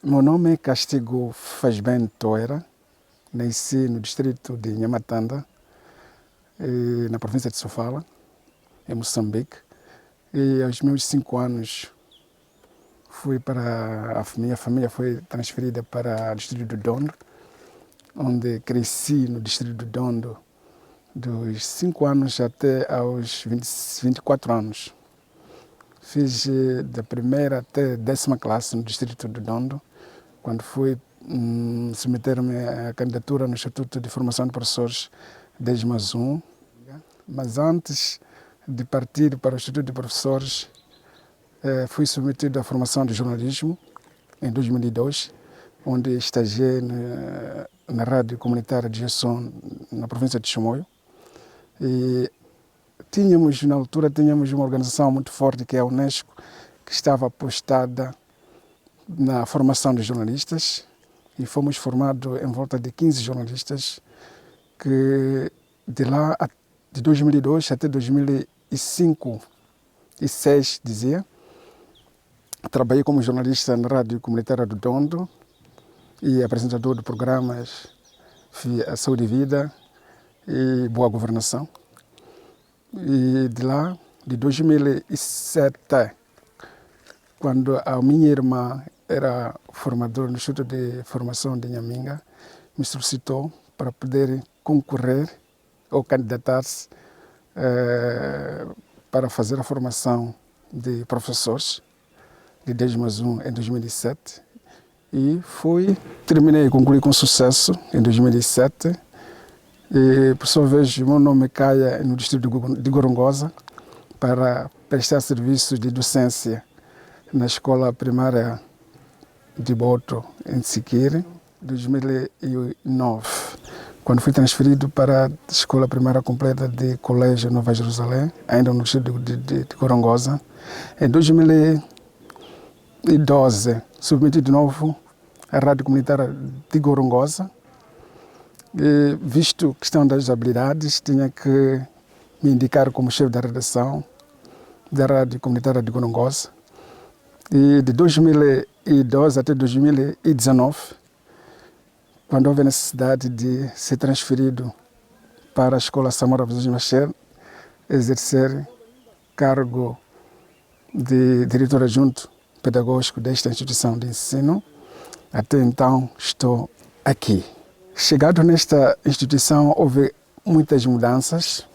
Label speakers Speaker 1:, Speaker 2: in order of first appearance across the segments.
Speaker 1: Meu nome é Castigo Fazben Toera, nasci no distrito de Nhamatanda, na província de Sofala, em Moçambique. E aos meus 5 anos fui para minha família foi transferida para o distrito do Dondo, onde cresci no distrito do Dondo dos 5 anos até aos 24 anos. Fiz da primeira até 10ª classe no distrito do Dondo, quando fui submeter-me à candidatura no Instituto de Formação de Professores de Esmazum. Mas antes de partir para o Instituto de Professores, fui submetido à formação de jornalismo em 2002, onde estagiei na rádio comunitária de Gesson, na província de Chimoio. E na altura, tínhamos uma organização muito forte, que é a Unesco, que estava apostada na formação de jornalistas, e fomos formados em volta de 15 jornalistas, que de 2002 até 2005 e 2006, dizia, trabalhei como jornalista na rádio comunitária do Dondo e apresentador de programas A Saúde e Vida e Boa Governação. E de 2007, quando a minha irmã era formadora no Instituto de Formação de Nhaminga, me solicitou para poder concorrer ou candidatar-se para fazer a formação de professores de Esmazum em 2007. E terminei e concluí com sucesso em 2007. E, por sua vez, o meu nome caia no distrito de Gorongosa para prestar serviços de docência na escola primária de Boto, em Siquire, em 2009, quando fui transferido para a escola primária completa de Colégio Nova Jerusalém, ainda no distrito de Gorongosa. Em 2012, submeti de novo à rádio comunitária de Gorongosa. E, visto a questão das habilidades, tinha que me indicar como chefe da redação da rádio comunitária de Gorongosa. E de 2012 até 2019, quando houve a necessidade de ser transferido para a escola Samora Jesus Machel, exercer cargo de diretor adjunto pedagógico desta instituição de ensino, até então estou aqui. Chegado nesta instituição, houve muitas mudanças.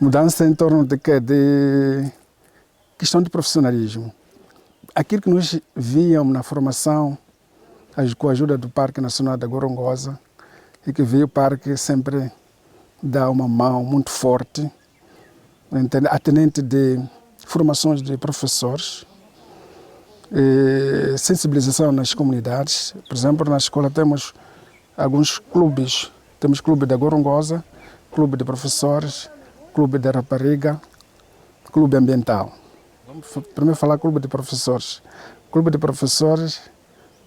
Speaker 1: Mudança em torno de questão de profissionalismo. Aquilo que nós víamos na formação, com a ajuda do Parque Nacional da Gorongosa, e que veio o parque sempre dar uma mão muito forte, atendente de formações de professores, sensibilização nas comunidades. Por exemplo, na escola temos alguns clubes. Temos clube da Gorongosa, clube de professores, clube da Rapariga, clube ambiental. Vamos primeiro falar clube de professores. O clube de professores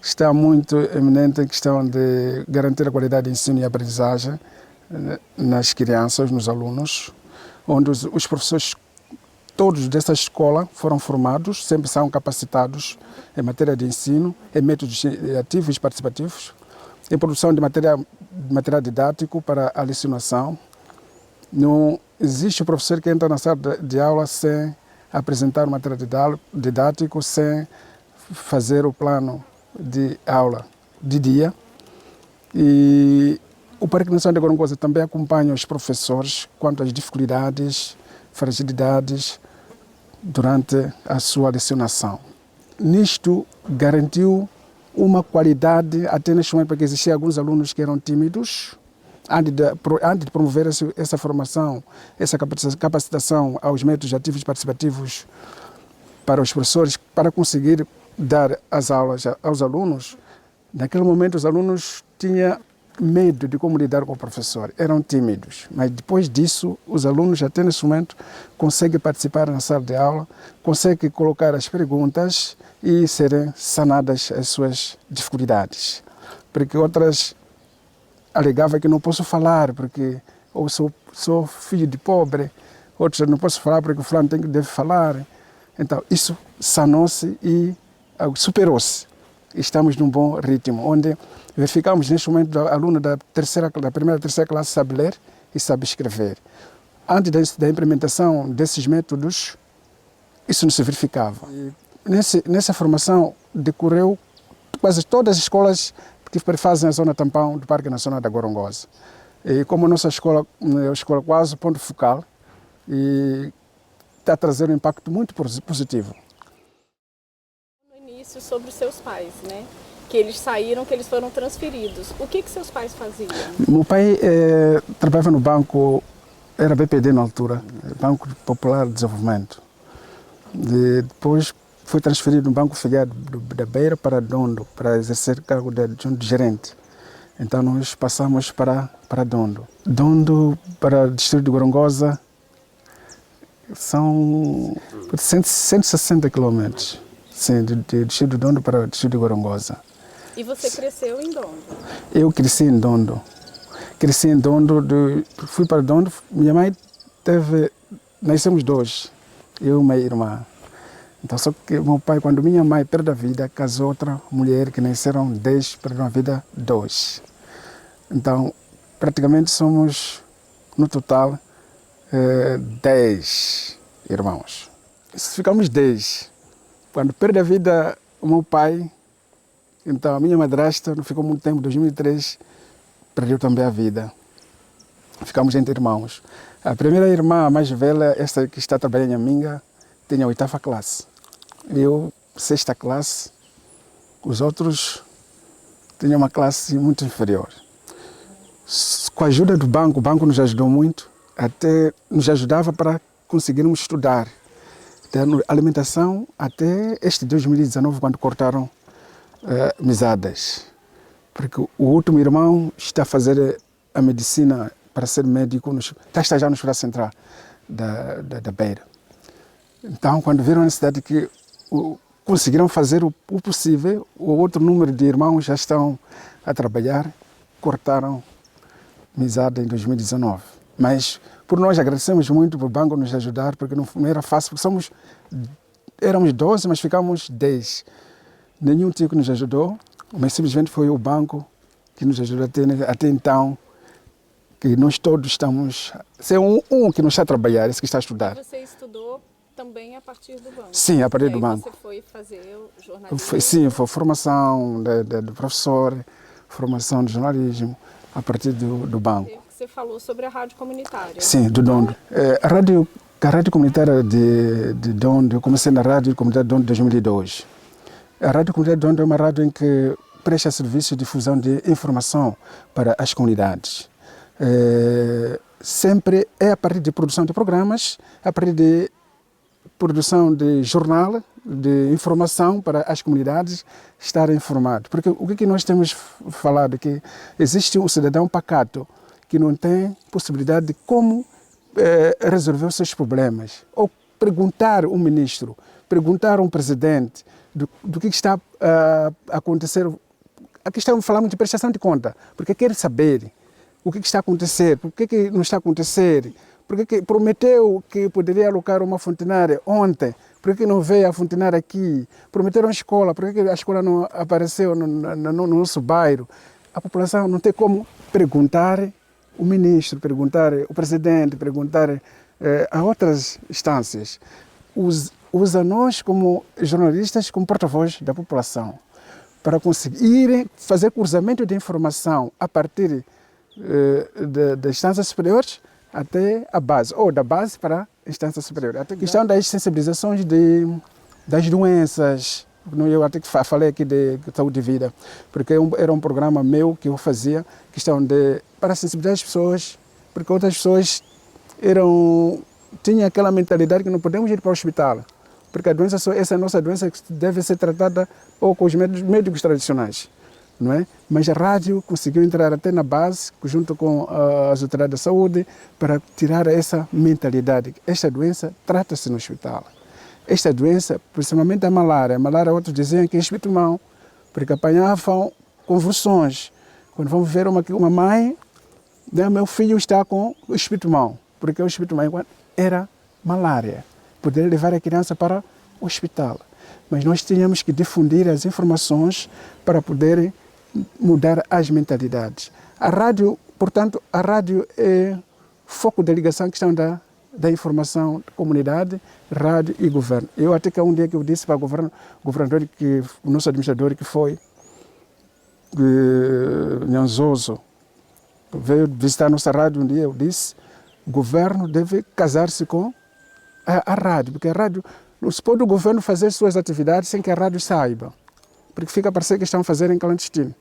Speaker 1: está muito eminente em questão de garantir a qualidade de ensino e aprendizagem nas crianças, nos alunos, onde os professores todos dessa escola foram formados, sempre são capacitados em matéria de ensino, em métodos ativos e participativos, em produção de material didático para a lecionação. Não existe o professor que entra na sala de aula sem apresentar o material didático, sem fazer o plano de aula de dia. E o Parque Nacional de Gorongosa também acompanha os professores quanto às dificuldades, fragilidades durante a sua lecionação. Nisto garantiu uma qualidade até neste momento, porque existiam alguns alunos que eram tímidos. Antes de promover essa formação, essa capacitação aos métodos ativos e participativos para os professores, para conseguir dar as aulas aos alunos, naquele momento os alunos tinham medo de como lidar com o professor, eram tímidos. Mas depois disso, os alunos até nesse momento conseguem participar na sala de aula, conseguem colocar as perguntas e serem sanadas as suas dificuldades. Porque outras alegavam que não posso falar porque ou sou filho de pobre, outros não posso falar porque o fulano deve falar. Então isso sanou-se e superou-se. Estamos num bom ritmo, onde verificamos neste momento aluno da primeira e terceira classe sabe ler e sabe escrever. Antes da implementação desses métodos, isso não se verificava. E nessa formação decorreu quase todas as escolas que fazem a zona tampão do Parque Nacional da Gorongosa. E como a nossa escola é uma escola quase ponto focal, e está a trazer um impacto muito positivo.
Speaker 2: No início, sobre os seus pais, né? Que eles saíram, que eles foram transferidos. O que seus pais faziam?
Speaker 1: Meu pai trabalhava no banco, era BPD na altura, Banco Popular de Desenvolvimento. Depois foi transferido no Banco Filiado da Beira para Dondo, para exercer o cargo de gerente. Então nós passamos para Dondo. Dondo para o distrito de Gorongosa são 160 quilômetros. Sim, do distrito de Dondo para o distrito de Gorongosa.
Speaker 2: E você cresceu em Dondo?
Speaker 1: Eu cresci em Dondo. Fui para Dondo. Minha mãe nascemos dois, eu e minha irmã. Então, só que meu pai, quando minha mãe perdeu a vida, casou outra mulher, que nasceram 10, perderam a vida 2. Então, praticamente somos, no total, 10 irmãos. Ficamos 10. Quando perde a vida o meu pai, então a minha madrasta não ficou muito tempo, em 2003, perdeu também a vida. Ficamos entre irmãos. A primeira irmã, a mais velha, esta que está trabalhando em Minga, tinha a 8ª classe. Eu, 6ª classe. Os outros tinham uma classe muito inferior. Com a ajuda do banco, o banco nos ajudou muito, até nos ajudava para conseguirmos estudar. Dando alimentação até este 2019, quando cortaram mesadas. Porque o último irmão está a fazer a medicina para ser médico, está já no Hospital Central da Beira. Então, quando viram a necessidade que conseguiram fazer o possível, o outro número de irmãos já estão a trabalhar, cortaram mesada em 2019. Mas por nós agradecemos muito para o banco nos ajudar, porque não era fácil, porque éramos 12, mas ficamos 10. Nenhum tio que nos ajudou, mas simplesmente foi o banco que nos ajudou até então, que nós todos estamos... Se é um que não está a trabalhar, esse que está a estudar.
Speaker 2: Você estudou também a partir do banco?
Speaker 1: Sim, a partir do banco.
Speaker 2: Você foi fazer o jornalismo?
Speaker 1: Sim, foi formação de professor, formação de jornalismo, a partir do banco.
Speaker 2: Você falou sobre a rádio comunitária.
Speaker 1: Sim, do Dondo. A rádio comunitária de Dondo, eu comecei na rádio comunitária de Dondo em 2002. A rádio comunitária de Dondo é uma rádio em que presta serviço de difusão de informação para as comunidades. Sempre é a partir de produção de programas, a partir de produção de jornal, de informação para as comunidades estarem informadas. Porque o que nós temos falado é que existe um cidadão pacato que não tem possibilidade de como resolver os seus problemas. Ou perguntar um ministro, perguntar um presidente do que está a acontecer. Aqui estamos falando de prestação de conta, porque quer saber o que está a acontecer, por que não está a acontecer, porque prometeu que poderia alocar uma funcionária ontem, por que não veio a funcionária aqui, prometeram a escola, por que a escola não apareceu no nosso bairro. A população não tem como perguntar o ministro, perguntar o presidente, perguntar a outras instâncias. Usa nós como jornalistas, como porta-voz da população, para conseguir fazer cruzamento de informação a partir das instâncias superiores até a base, ou da base para a instância superior. Até a questão das sensibilizações das doenças. Eu até que falei aqui de saúde de vida, porque era um programa meu que eu fazia, questão para sensibilizar as pessoas, porque outras pessoas tinham aquela mentalidade que não podemos ir para o hospital, porque a doença, essa é a nossa doença que deve ser tratada ou com os médicos tradicionais, não é? Mas a rádio conseguiu entrar até na base, junto com as autoridades da saúde, para tirar essa mentalidade. Esta doença trata-se no hospital. Esta doença, principalmente a malária outros diziam que é espírito-mão, porque apanhavam convulsões. Quando vamos ver uma mãe, meu filho está com o espírito-mão, porque o espírito-mão era malária. Poderia levar a criança para o hospital. mas nós tínhamos que difundir as informações para poderem mudar as mentalidades. A rádio, portanto, a rádio é foco de ligação, questão da informação da comunidade, rádio e governo. Eu até que um dia que eu disse para o governador, que o nosso administrador, que foi Nhanzoso, veio visitar a nossa rádio um dia, eu disse, o governo deve casar-se com a rádio, porque a rádio, não se pode o governo fazer suas atividades sem que a rádio saiba, porque fica a parecer que estão a fazer em clandestino.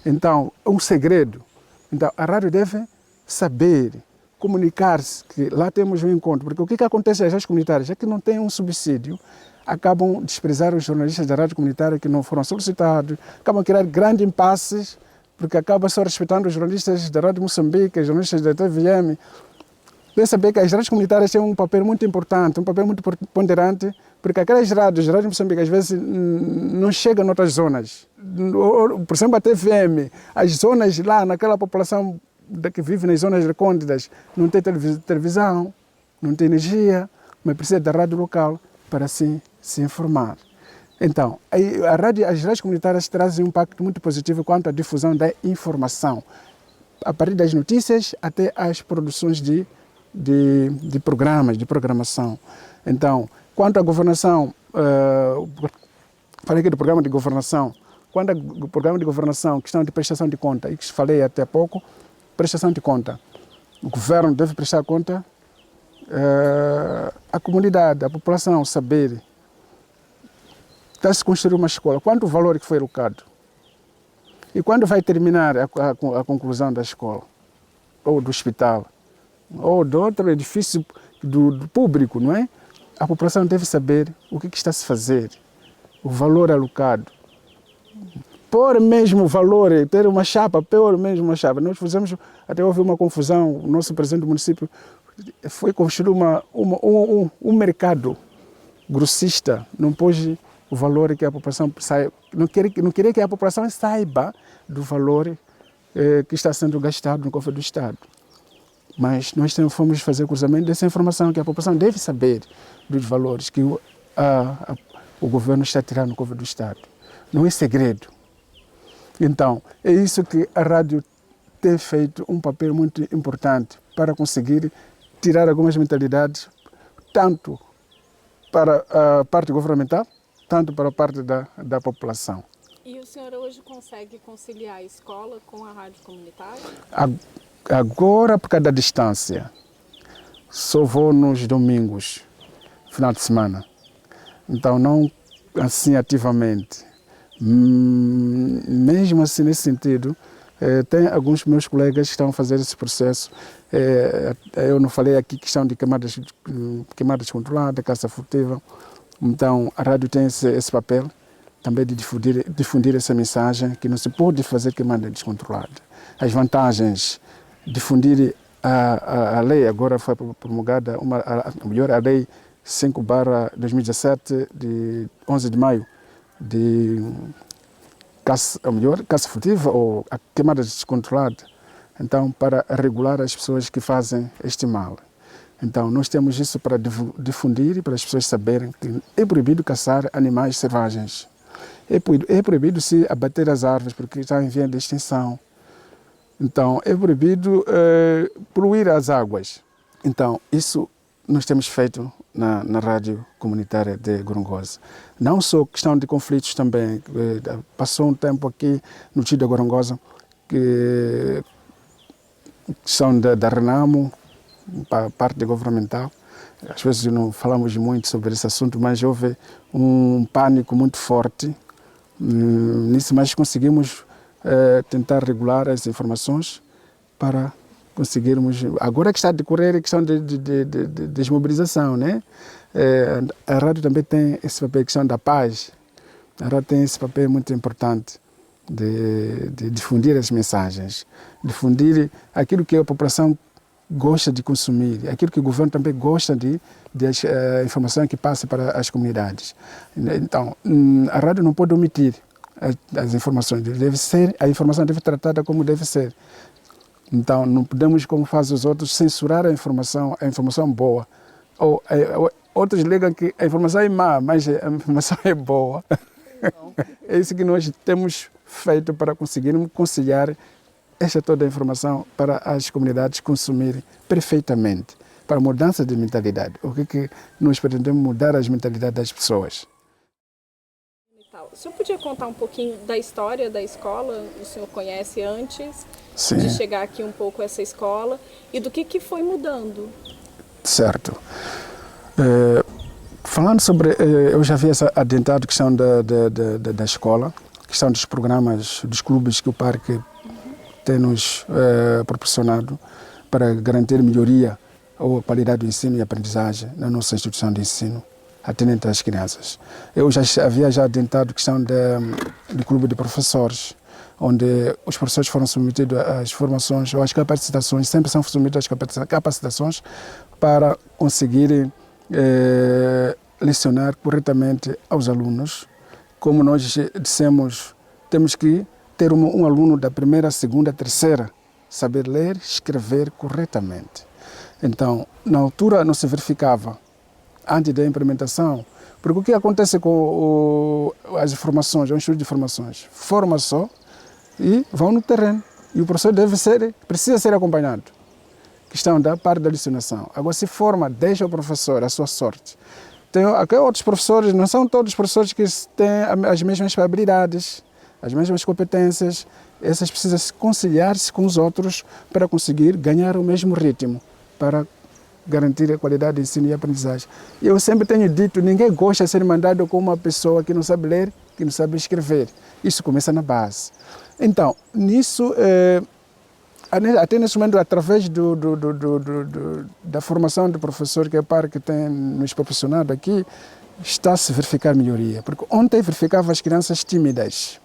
Speaker 1: Então, é um segredo. Então, a rádio deve saber, comunicar-se, que lá temos um encontro, porque o que acontece às rádios comunitárias é que não tem um subsídio, acabam desprezar os jornalistas da rádio comunitária que não foram solicitados, acabam a criar grandes impasses, porque acaba só respeitando os jornalistas da Rádio Moçambique, os jornalistas da TVM. Deve saber que as rádios comunitárias têm um papel muito importante, um papel muito ponderante, porque aquelas rádios Moçambique, às vezes não chegam em outras zonas. Por exemplo, a TVM, as zonas lá, naquela população que vive nas zonas recônditas, não tem televisão, não tem energia, mas precisa da rádio local para se informar. Então, as rádios comunitárias trazem um impacto muito positivo quanto à difusão da informação, a partir das notícias até as produções de programas, de programação. Então, quanto à governação, falei aqui do programa de governação, quanto ao programa de governação, questão de prestação de conta, e que falei até há pouco, prestação de conta. O governo deve prestar conta à comunidade, à população, saber. Está-se construir uma escola, quanto o valor que foi alocado? E quando vai terminar a conclusão da escola? Ou do hospital? Ou de outro edifício do público, não é? A população deve saber o que está a se fazer, o valor alocado. Por mesmo valor, ter uma chapa, por mesmo uma chapa. Nós fizemos, até houve uma confusão, o nosso presidente do município foi construir um mercado grossista, não pôs o valor que a população saiba, não queria que a população saiba do valor que está sendo gastado no cofre do Estado. Mas nós fomos fazer cruzamento dessa informação, que a população deve saber dos valores que o governo está tirando no cofre do Estado. Não é segredo. Então, é isso que a rádio tem feito um papel muito importante para conseguir tirar algumas mentalidades, tanto para a parte governamental, tanto para a parte da população.
Speaker 2: E o senhor hoje consegue conciliar a escola com a rádio comunitária?
Speaker 1: Agora, por causa da distância, só vou nos domingos, final de semana. Então, não assim ativamente. Mesmo assim, nesse sentido, tem alguns meus colegas que estão a fazer esse processo. Eu não falei aqui questão de queimadas controladas, caça furtiva. Então, a rádio tem esse papel também de difundir essa mensagem que não se pode fazer queimada descontrolada. As vantagens, difundir a lei, agora foi promulgada a lei 5/2017, de 11 de maio, de caça furtiva ou a queimada descontrolada, então, para regular as pessoas que fazem este mal. Então, nós temos isso para difundir, para as pessoas saberem que é proibido caçar animais selvagens. É proibido se abater as árvores, porque estão em via de extinção. Então, é proibido poluir as águas. Então, isso nós temos feito na rádio comunitária de Gorongosa. Não só questão de conflitos também. Passou um tempo aqui no Tio da Gorongosa, que são da Renamo, para a parte governamental. Às vezes não falamos muito sobre esse assunto, mas houve um pânico muito forte nisso, mas conseguimos tentar regular as informações para conseguirmos. Agora que está a decorrer a questão de desmobilização, né? A rádio também tem esse papel, a questão da paz. A rádio tem esse papel muito importante de difundir as mensagens, difundir aquilo que a população gosta de consumir, aquilo que o governo também gosta de informação que passa para as comunidades. Então, a rádio não pode omitir as informações, a informação deve ser tratada como deve ser. Então, não podemos, como fazem os outros, censurar a informação boa, ou Outros ligam que a informação é má, mas a informação é boa. É isso que nós temos feito para conseguirmos conciliar esta toda a informação para as comunidades consumirem perfeitamente, para a mudança de mentalidade. O que nós pretendemos mudar as mentalidades das pessoas.
Speaker 2: O senhor podia contar um pouquinho da história da escola? O senhor conhece antes
Speaker 1: Sim.
Speaker 2: de chegar aqui um pouco essa escola e do que foi mudando?
Speaker 1: Certo. Falando sobre, eu já havia adiantado a questão da escola, a questão dos programas, dos clubes que o parque tem nos proporcionado para garantir melhoria ou qualidade do ensino e aprendizagem na nossa instituição de ensino, atendente às crianças. Eu já havia adiantado a questão do clube de professores, onde os professores foram submetidos às formações ou às capacitações, sempre são submetidos às capacitações para conseguirem lecionar corretamente aos alunos. Como nós dissemos, temos que ter um aluno da primeira, segunda, terceira saber ler, escrever corretamente. Então, na altura não se verificava, antes da implementação, porque o que acontece com as formações, é um estudo de formações, forma só e vão no terreno. E o professor precisa ser acompanhado. Questão da parte da lecionação. Agora, se forma, deixa o professor a sua sorte. Tem outros professores, não são todos os professores que têm as mesmas habilidades, as mesmas competências. Essas precisam se conciliar-se com os outros para conseguir ganhar o mesmo ritmo, para garantir a qualidade de ensino e aprendizagem. Eu sempre tenho dito, ninguém gosta de ser mandado com uma pessoa que não sabe ler, que não sabe escrever. Isso começa na base. Então, nisso, até nesse momento, através da formação do professor que o parque tem nos proporcionado aqui, está a se verificar melhoria. Porque ontem verificava as crianças tímidas.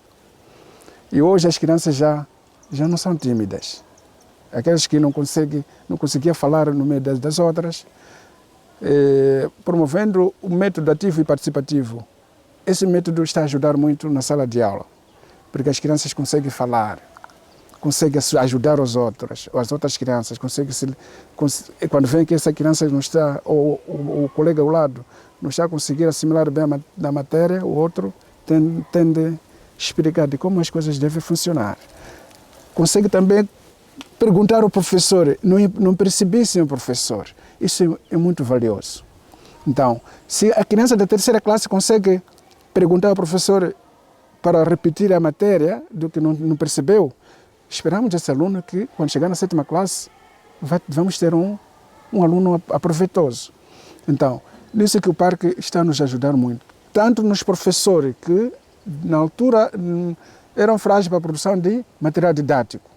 Speaker 1: E hoje as crianças já não são tímidas. Aquelas que não conseguiam falar no meio das outras, promovendo o método ativo e participativo. Esse método está a ajudar muito na sala de aula, porque as crianças conseguem falar, conseguem ajudar as outras crianças, quando vem que essa criança não está, ou o colega ao lado, não está a conseguir assimilar bem a matéria, o outro tende a explicar de como as coisas devem funcionar. Consegue também perguntar ao professor, não percebi, senhor professor. Isso é muito valioso. Então, se a criança da terceira classe consegue perguntar ao professor para repetir a matéria do que não percebeu, esperamos desse aluno que, quando chegar na sétima classe, vamos ter um aluno aproveitoso. Então, nisso é que o parque está a nos ajudar muito. Tanto nos professores que, na altura, eram frágeis para a produção de material didático.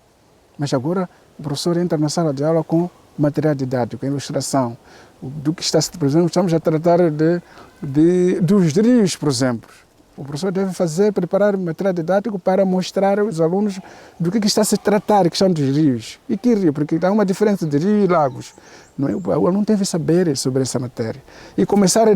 Speaker 1: Mas agora o professor entra na sala de aula com material didático, ilustração. Do que está, por exemplo, estamos a tratar dos rios, por exemplo. O professor deve preparar material didático para mostrar aos alunos do que está a se tratar, a questão dos rios. E que rio? Porque há uma diferença de rio e lagos. Não é? O aluno deve saber sobre essa matéria. E começar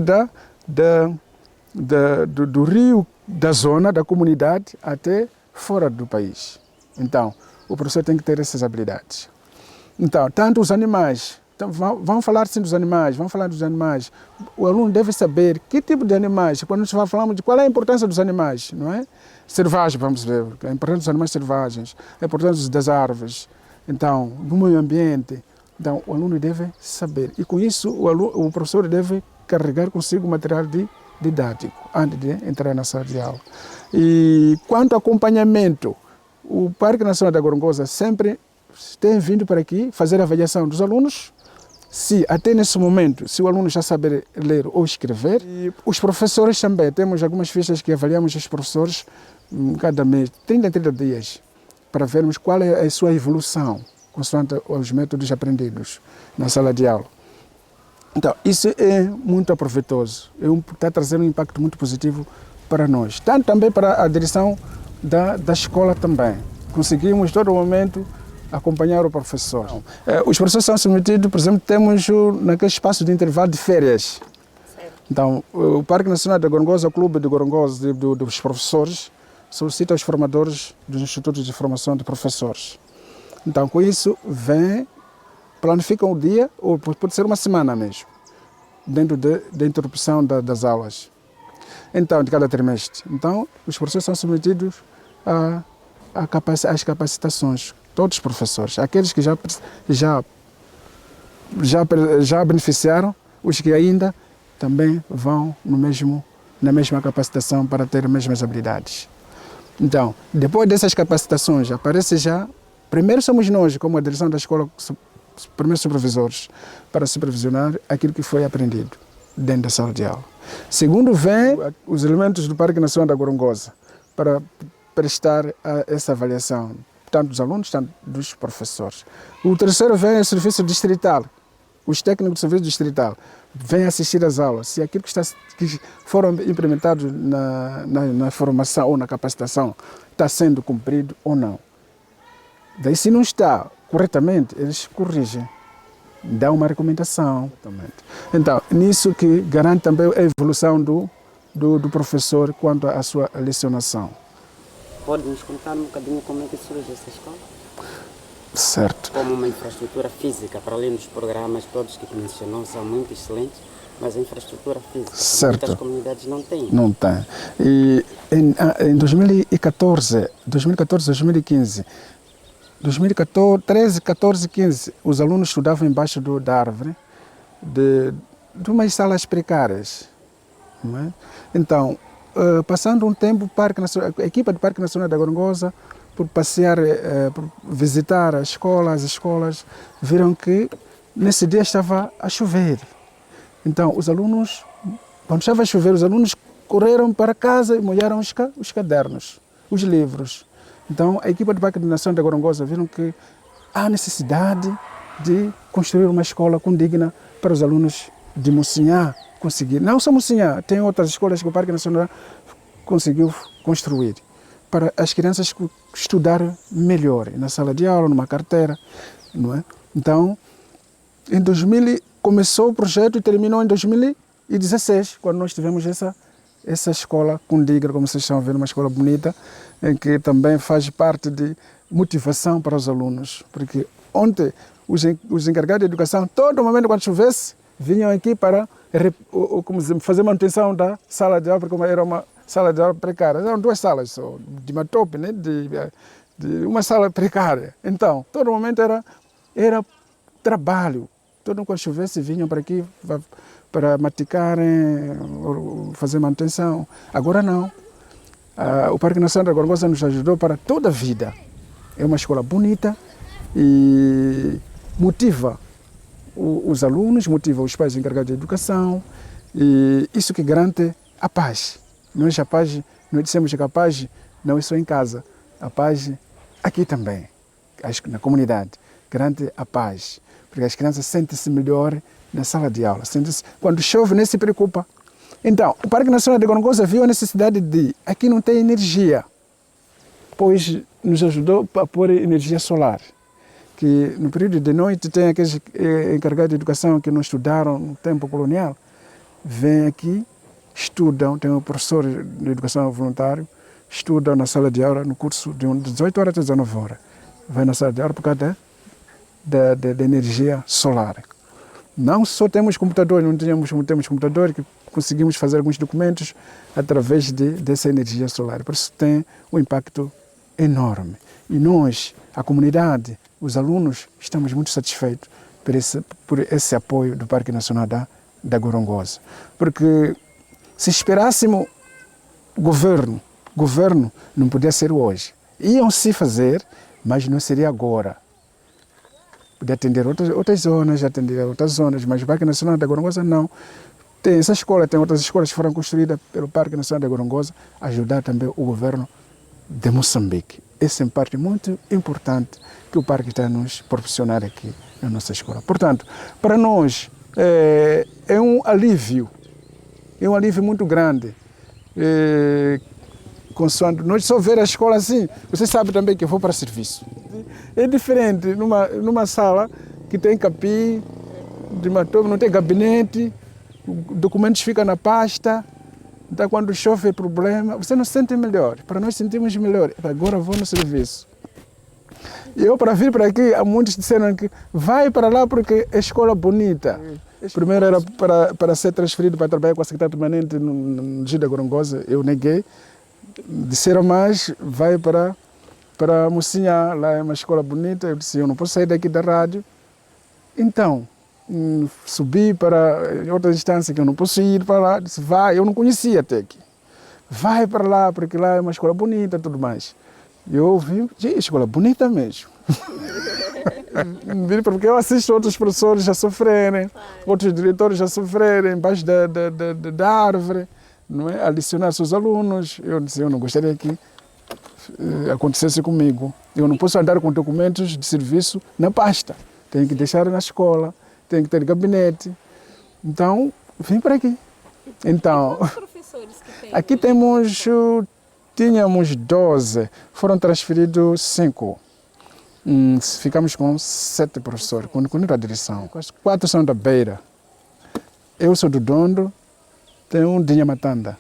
Speaker 1: do rio, da zona, da comunidade, até fora do país. Então, o professor tem que ter essas habilidades. Então, tanto os animais, então, vamos falar sim dos animais, vamos falar dos animais. O aluno deve saber que tipo de animais, quando nós falamos de qual é a importância dos animais, não é? Selvagens, vamos ver, a importância dos animais selvagens, a importância das árvores, então, do meio ambiente. Então, o aluno deve saber. E com isso, o professor deve carregar consigo material didático, antes de entrar na sala de aula. E quanto ao acompanhamento, o Parque Nacional da Gorongosa sempre tem vindo para aqui fazer a avaliação dos alunos, se até nesse momento, se o aluno já sabe ler ou escrever. E os professores também, temos algumas fichas que avaliamos os professores cada mês, 30 em 30 dias, para vermos qual é a sua evolução, consoante os métodos aprendidos na sala de aula. Então, isso é muito aproveitoso, está trazendo um impacto muito positivo para nós, tanto também para a direção da escola também. Conseguimos, todo momento, acompanhar o professor. Os professores são submetidos, por exemplo, temos naquele espaço de intervalo de férias. Certo. Então, o Parque Nacional da Gorongosa, o Clube de Gorongosa dos professores, solicita aos formadores dos institutos de formação de professores. Então, com isso, planificam o dia, ou pode ser uma semana mesmo. dentro da interrupção das aulas. Então, de cada trimestre. Então, os professores são submetidos às capacitações. Todos os professores. Aqueles que já beneficiaram, os que ainda também vão na mesma capacitação para ter as mesmas habilidades. Então, depois dessas capacitações, aparece já... Primeiro somos nós, como a direção da escola, primeiros supervisores, para supervisionar aquilo que foi aprendido dentro da sala de aula. Segundo, vem os elementos do Parque Nacional da Gorongosa para prestar essa avaliação, tanto dos alunos, tanto dos professores. O terceiro vem o serviço distrital. Os técnicos do serviço distrital vêm assistir às aulas. Se aquilo que foram implementados na formação ou na capacitação está sendo cumprido ou não. Daí, se não está corretamente, eles corrigem, dão uma recomendação. Então, nisso que garante também a evolução do professor quanto à sua lecionação.
Speaker 3: Pode nos contar um bocadinho como é que surge essa escola?
Speaker 1: Certo.
Speaker 3: Como uma infraestrutura física, para além dos programas todos que mencionou, são muito excelentes, mas a infraestrutura física,
Speaker 1: certo,
Speaker 3: muitas comunidades não têm.
Speaker 1: Não tem. E em 2014, 2015, 2013, 14, 15, os alunos estudavam embaixo da árvore de umas salas precárias. Não é? Então, passando um tempo, a equipa do Parque Nacional da Gorongosa, por passear, por visitar as escolas, viram que nesse dia estava a chover. Então, os alunos, quando estava a chover, os alunos correram para casa e molharam os cadernos, os livros. Então, a equipa do Parque Nacional da Gorongosa viram que há necessidade de construir uma escola condigna para os alunos de Mocinhã conseguir. Não só Mocinhã, tem outras escolas que o Parque Nacional conseguiu construir para as crianças estudarem melhor, na sala de aula, numa carteira, não é? Então, em 2000 começou o projeto e terminou em 2016, quando nós tivemos essa escola condigna, como vocês estão vendo, uma escola bonita, em que também faz parte de motivação para os alunos, porque ontem os encarregados de educação, todo momento quando chovesse, vinham aqui para fazer manutenção da sala de aula, porque era uma sala de aula precária. Eram duas salas só, de matope, né? de uma sala precária. Então, todo momento era trabalho. Todo quando chovesse, vinham para aqui para maticarem, fazer manutenção. Agora não. O Parque Nacional da Gorongosa nos ajudou para toda a vida. É uma escola bonita e motiva os alunos, motiva os pais encarregados de educação, e isso que garante a paz. Nós dissemos que a paz não é só em casa, a paz aqui também, na comunidade, garante a paz, porque as crianças sentem-se melhor na sala de aula, quando chove nem se preocupa. Então, o Parque Nacional de Gorongosa viu a necessidade de, aqui não tem energia, pois nos ajudou a pôr energia solar, que no período de noite tem aqueles encarregados de educação que não estudaram no tempo colonial, vêm aqui, estudam, tem um professor de educação voluntário, estudam na sala de aula no curso de 18 horas até 19 horas. Vai na sala de aula por causa da energia solar. Não só temos computadores, temos computadores que conseguimos fazer alguns documentos através dessa energia solar. Por isso tem um impacto enorme. E nós, a comunidade, os alunos, estamos muito satisfeitos por esse apoio do Parque Nacional da Gorongosa. Porque se esperássemos governo não podia ser hoje. Iam-se fazer, mas não seria agora. Podia atender outras zonas, mas o Parque Nacional da Gorongosa não. Tem essa escola, tem outras escolas que foram construídas pelo Parque Nacional da Gorongosa, ajudar também o governo de Moçambique. Essa é uma parte muito importante que o parque está a nos proporcionar aqui na nossa escola. Portanto, para nós é um alívio muito grande. Consoante nós só ver a escola assim, você sabe também que eu vou para serviço. É diferente numa sala que tem capim, de matope, não tem gabinete, documentos ficam na pasta. Então, quando chove é problema, você não se sente melhor. Para nós sentimos melhor. Agora vou no serviço. E eu, para vir para aqui, há muitos disseram que vai para lá porque é escola bonita. Primeiro era para ser transferido para trabalhar com a secretária permanente no Gida Gorongosa, eu neguei. Disseram mais, vai para Mocinha, lá é uma escola bonita. Eu disse, eu não posso sair daqui da rádio. Então, subi para outra instância que eu não posso ir para lá. Disse, vai, eu não conhecia até aqui. Vai para lá, porque lá é uma escola bonita e tudo mais. E eu ouvi, escola bonita mesmo. Porque eu assisto outros professores a sofrerem, outros diretores a sofrerem embaixo da árvore, não é? A licionar seus alunos. Eu disse, eu não gostaria que acontecesse comigo. Eu não posso andar com documentos de serviço na pasta. Tenho que deixar na escola, tenho que ter gabinete. Então, vim para aqui. Então,
Speaker 2: quantos professores que tem
Speaker 1: aqui
Speaker 2: hoje?
Speaker 1: Tínhamos 12, foram transferidos 5. Ficamos com 7 professores, com a direção. 4 são da Beira. Eu sou do Dondo, tem um de Nhamatanda,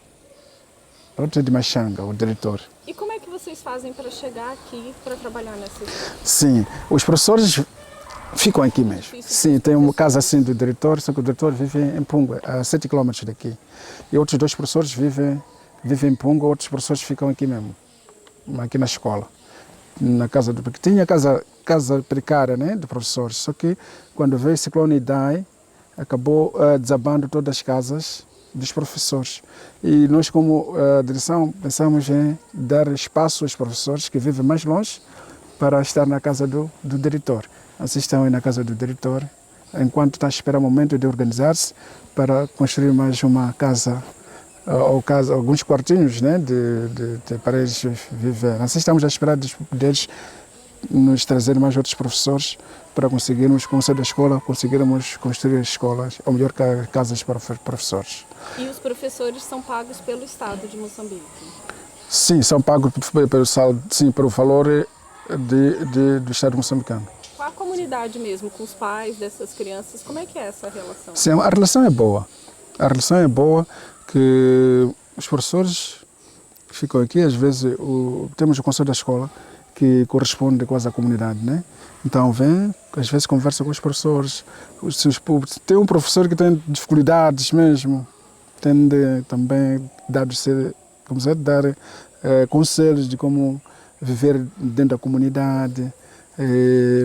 Speaker 1: outro de Machanga, o diretor.
Speaker 2: E como é que vocês fazem para chegar aqui para trabalhar nessa escola?
Speaker 1: Sim, os professores ficam aqui mesmo. Sim, tem uma casa assim do diretor, só que o diretor vive em Punga, a 7 km daqui. E outros 2 professores vivem em Punga, outros professores ficam aqui mesmo, aqui na escola. Na casa porque tinha casa precária, né, de professores, só que quando veio o ciclone Idai, acabou desabando todas as casas dos professores. E nós, como direção, pensamos em dar espaço aos professores que vivem mais longe para estar na casa do diretor. Assim estão aí na casa do diretor, enquanto está a esperar o momento de organizar-se para construir mais uma casa, alguns quartinhos, né, para eles viver. Assim estamos a esperar deles nos trazer mais outros professores para conseguirmos, com o da escola, conseguirmos construir escolas, ou melhor, casas para professores.
Speaker 2: E os professores são pagos pelo Estado de Moçambique?
Speaker 1: Sim, são pagos pelo valor do Estado moçambicano.
Speaker 2: Com a comunidade mesmo, com os pais dessas crianças, como é que é essa relação?
Speaker 1: Sim, a relação é boa. A relação é boa, que os professores ficam aqui, às vezes temos o conselho da escola que corresponde quase à comunidade, né? Então vem, às vezes conversa com os professores, os seus públicos. Tem um professor que tem dificuldades mesmo, tem também dar conselhos de como viver dentro da comunidade,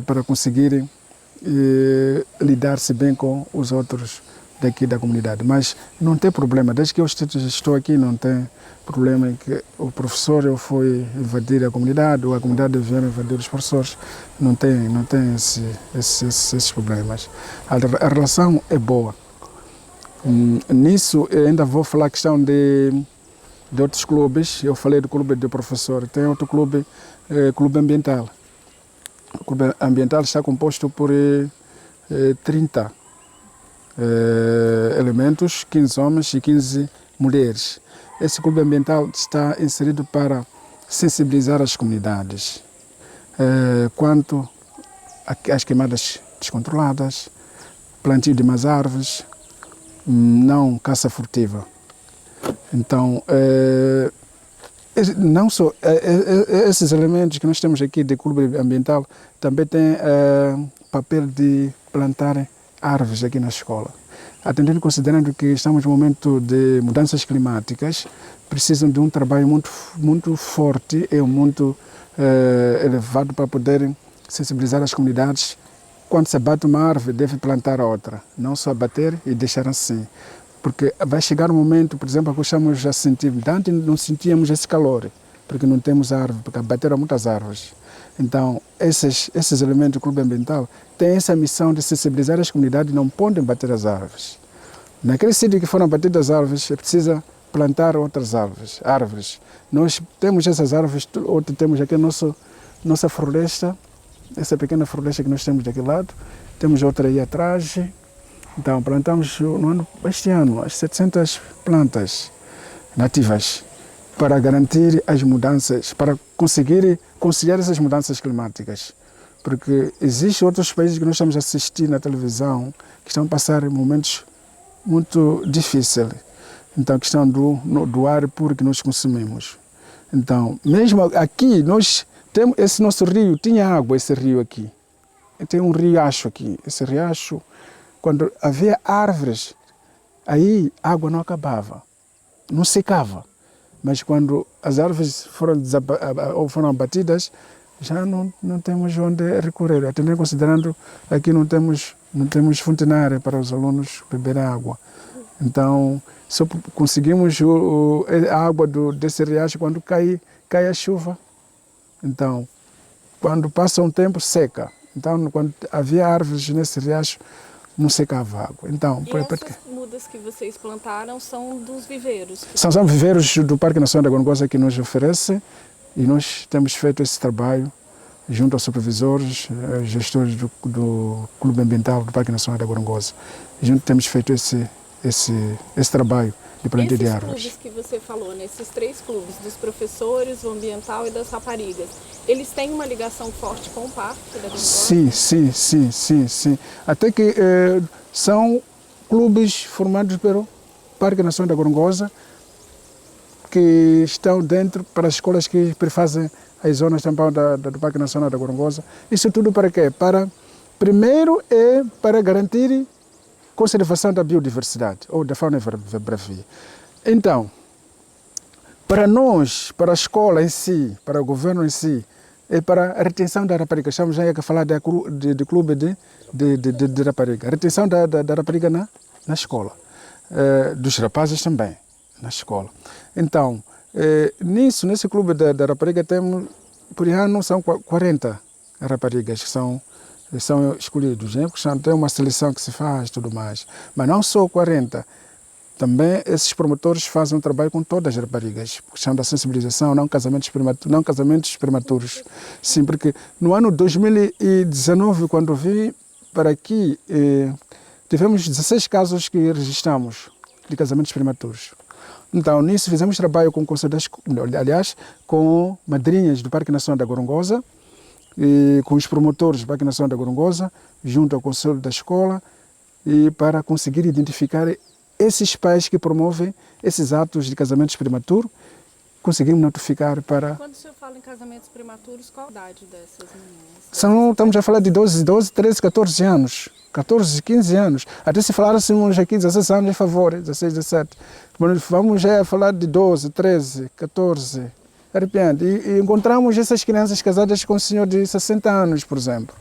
Speaker 1: para conseguirem lidar-se bem com os outros daqui da comunidade. Mas não tem problema, desde que eu estou aqui não tem problema em que o professor foi invadir a comunidade ou a comunidade veio invadir os professores. Não tem esses problemas. A relação é boa. Nisso eu ainda vou falar a questão de outros clubes. Eu falei do clube de professor, tem outro clube, clube ambiental. O clube ambiental está composto por 30 elementos, 15 homens e 15 mulheres. Esse clube ambiental está inserido para sensibilizar as comunidades quanto às queimadas descontroladas, plantio de mais árvores, não caça furtiva. Então, não só esses elementos que nós temos aqui de clube ambiental também têm papel de plantar árvores aqui na escola. Atendendo, considerando que estamos num momento de mudanças climáticas, precisam de um trabalho muito forte e muito elevado para poderem sensibilizar as comunidades. Quando se abate uma árvore, deve plantar outra, não só abater e deixar assim. Porque vai chegar um momento, por exemplo, que estamos a sentir, antes não sentíamos esse calor, porque não temos árvore, porque abateram muitas árvores. Então, esses elementos do clube ambiental têm essa missão de sensibilizar as comunidades e não podem bater as árvores. Naquele sítio que foram batidas as árvores, é preciso plantar outras árvores. Nós temos essas árvores, temos aqui a nossa floresta, essa pequena floresta que nós temos daquele lado, temos outra aí atrás. Então, plantamos este ano as 700 plantas nativas para garantir as mudanças, para conseguir conciliar essas mudanças climáticas. Porque existem outros países que nós estamos a assistir na televisão que estão a passar momentos muito difíceis. Então, a questão do ar puro que nós consumimos. Então, mesmo aqui, nós temos esse nosso rio, tinha água, esse rio aqui. Tem um riacho aqui. Esse riacho quando havia árvores, aí a água não acabava, não secava. Mas quando as árvores foram abatidas, já não temos onde recorrer. Até considerando aqui não temos fontenária para os alunos beberem água. Então, só conseguimos a água desse riacho quando cai a chuva. Então, quando passa um tempo, seca. Então, quando havia árvores nesse riacho, não secava a água. Então,
Speaker 2: e essas mudas que vocês plantaram são dos viveiros?
Speaker 1: São viveiros do Parque Nacional da Gorongosa que nos oferece, e nós temos feito esse trabalho junto aos supervisores, gestores do Clube Ambiental do Parque Nacional da Gorongosa. Junto temos feito esse trabalho de plantio de árvores.
Speaker 2: Esses clubes que você falou, nesses 3 clubes, dos professores, do ambiental e das raparigas, eles têm uma ligação forte com o Parque da Gorongosa?
Speaker 1: Sim. Até que são clubes formados pelo Parque Nacional da Gorongosa, que estão dentro para as escolas que prefazem as zonas tampão do Parque Nacional da Gorongosa. Isso tudo para quê? Primeiro é para garantir conservação da biodiversidade, ou da fauna e bravia. Então, para nós, para a escola em si, para o governo em si, é para a retenção da rapariga. Estamos já a falar de clube de rapariga. A retenção da rapariga na escola. Dos rapazes também, na escola. Então, nesse clube da rapariga, temos, por ano, são 40 raparigas que são escolhidos, né? Porque tem uma seleção que se faz e tudo mais. Mas não só 40. Também esses promotores fazem um trabalho com todas as raparigas, questão da sensibilização, não casamentos prematuros. Sim, porque no ano 2019, quando vim para aqui, tivemos 16 casos que registramos de casamentos prematuros. Então, nisso fizemos trabalho com o Conselho com madrinhas do Parque Nacional da Gorongosa, e com os promotores do Parque Nacional da Gorongosa, junto ao Conselho da Escola, e para conseguir identificar esses pais que promovem esses atos de casamentos prematuros, conseguimos notificar para...
Speaker 2: Quando o senhor fala em casamentos prematuros, qual a idade dessas meninas?
Speaker 1: Estamos a falar de 12, 13, 14 anos. 14, 15 anos. Até se falássemos aqui 16 anos, é favor, 16, 17. Vamos já falar de 12, 13, 14... Arrepiante. E encontramos essas crianças casadas com um senhor de 60 anos, por exemplo.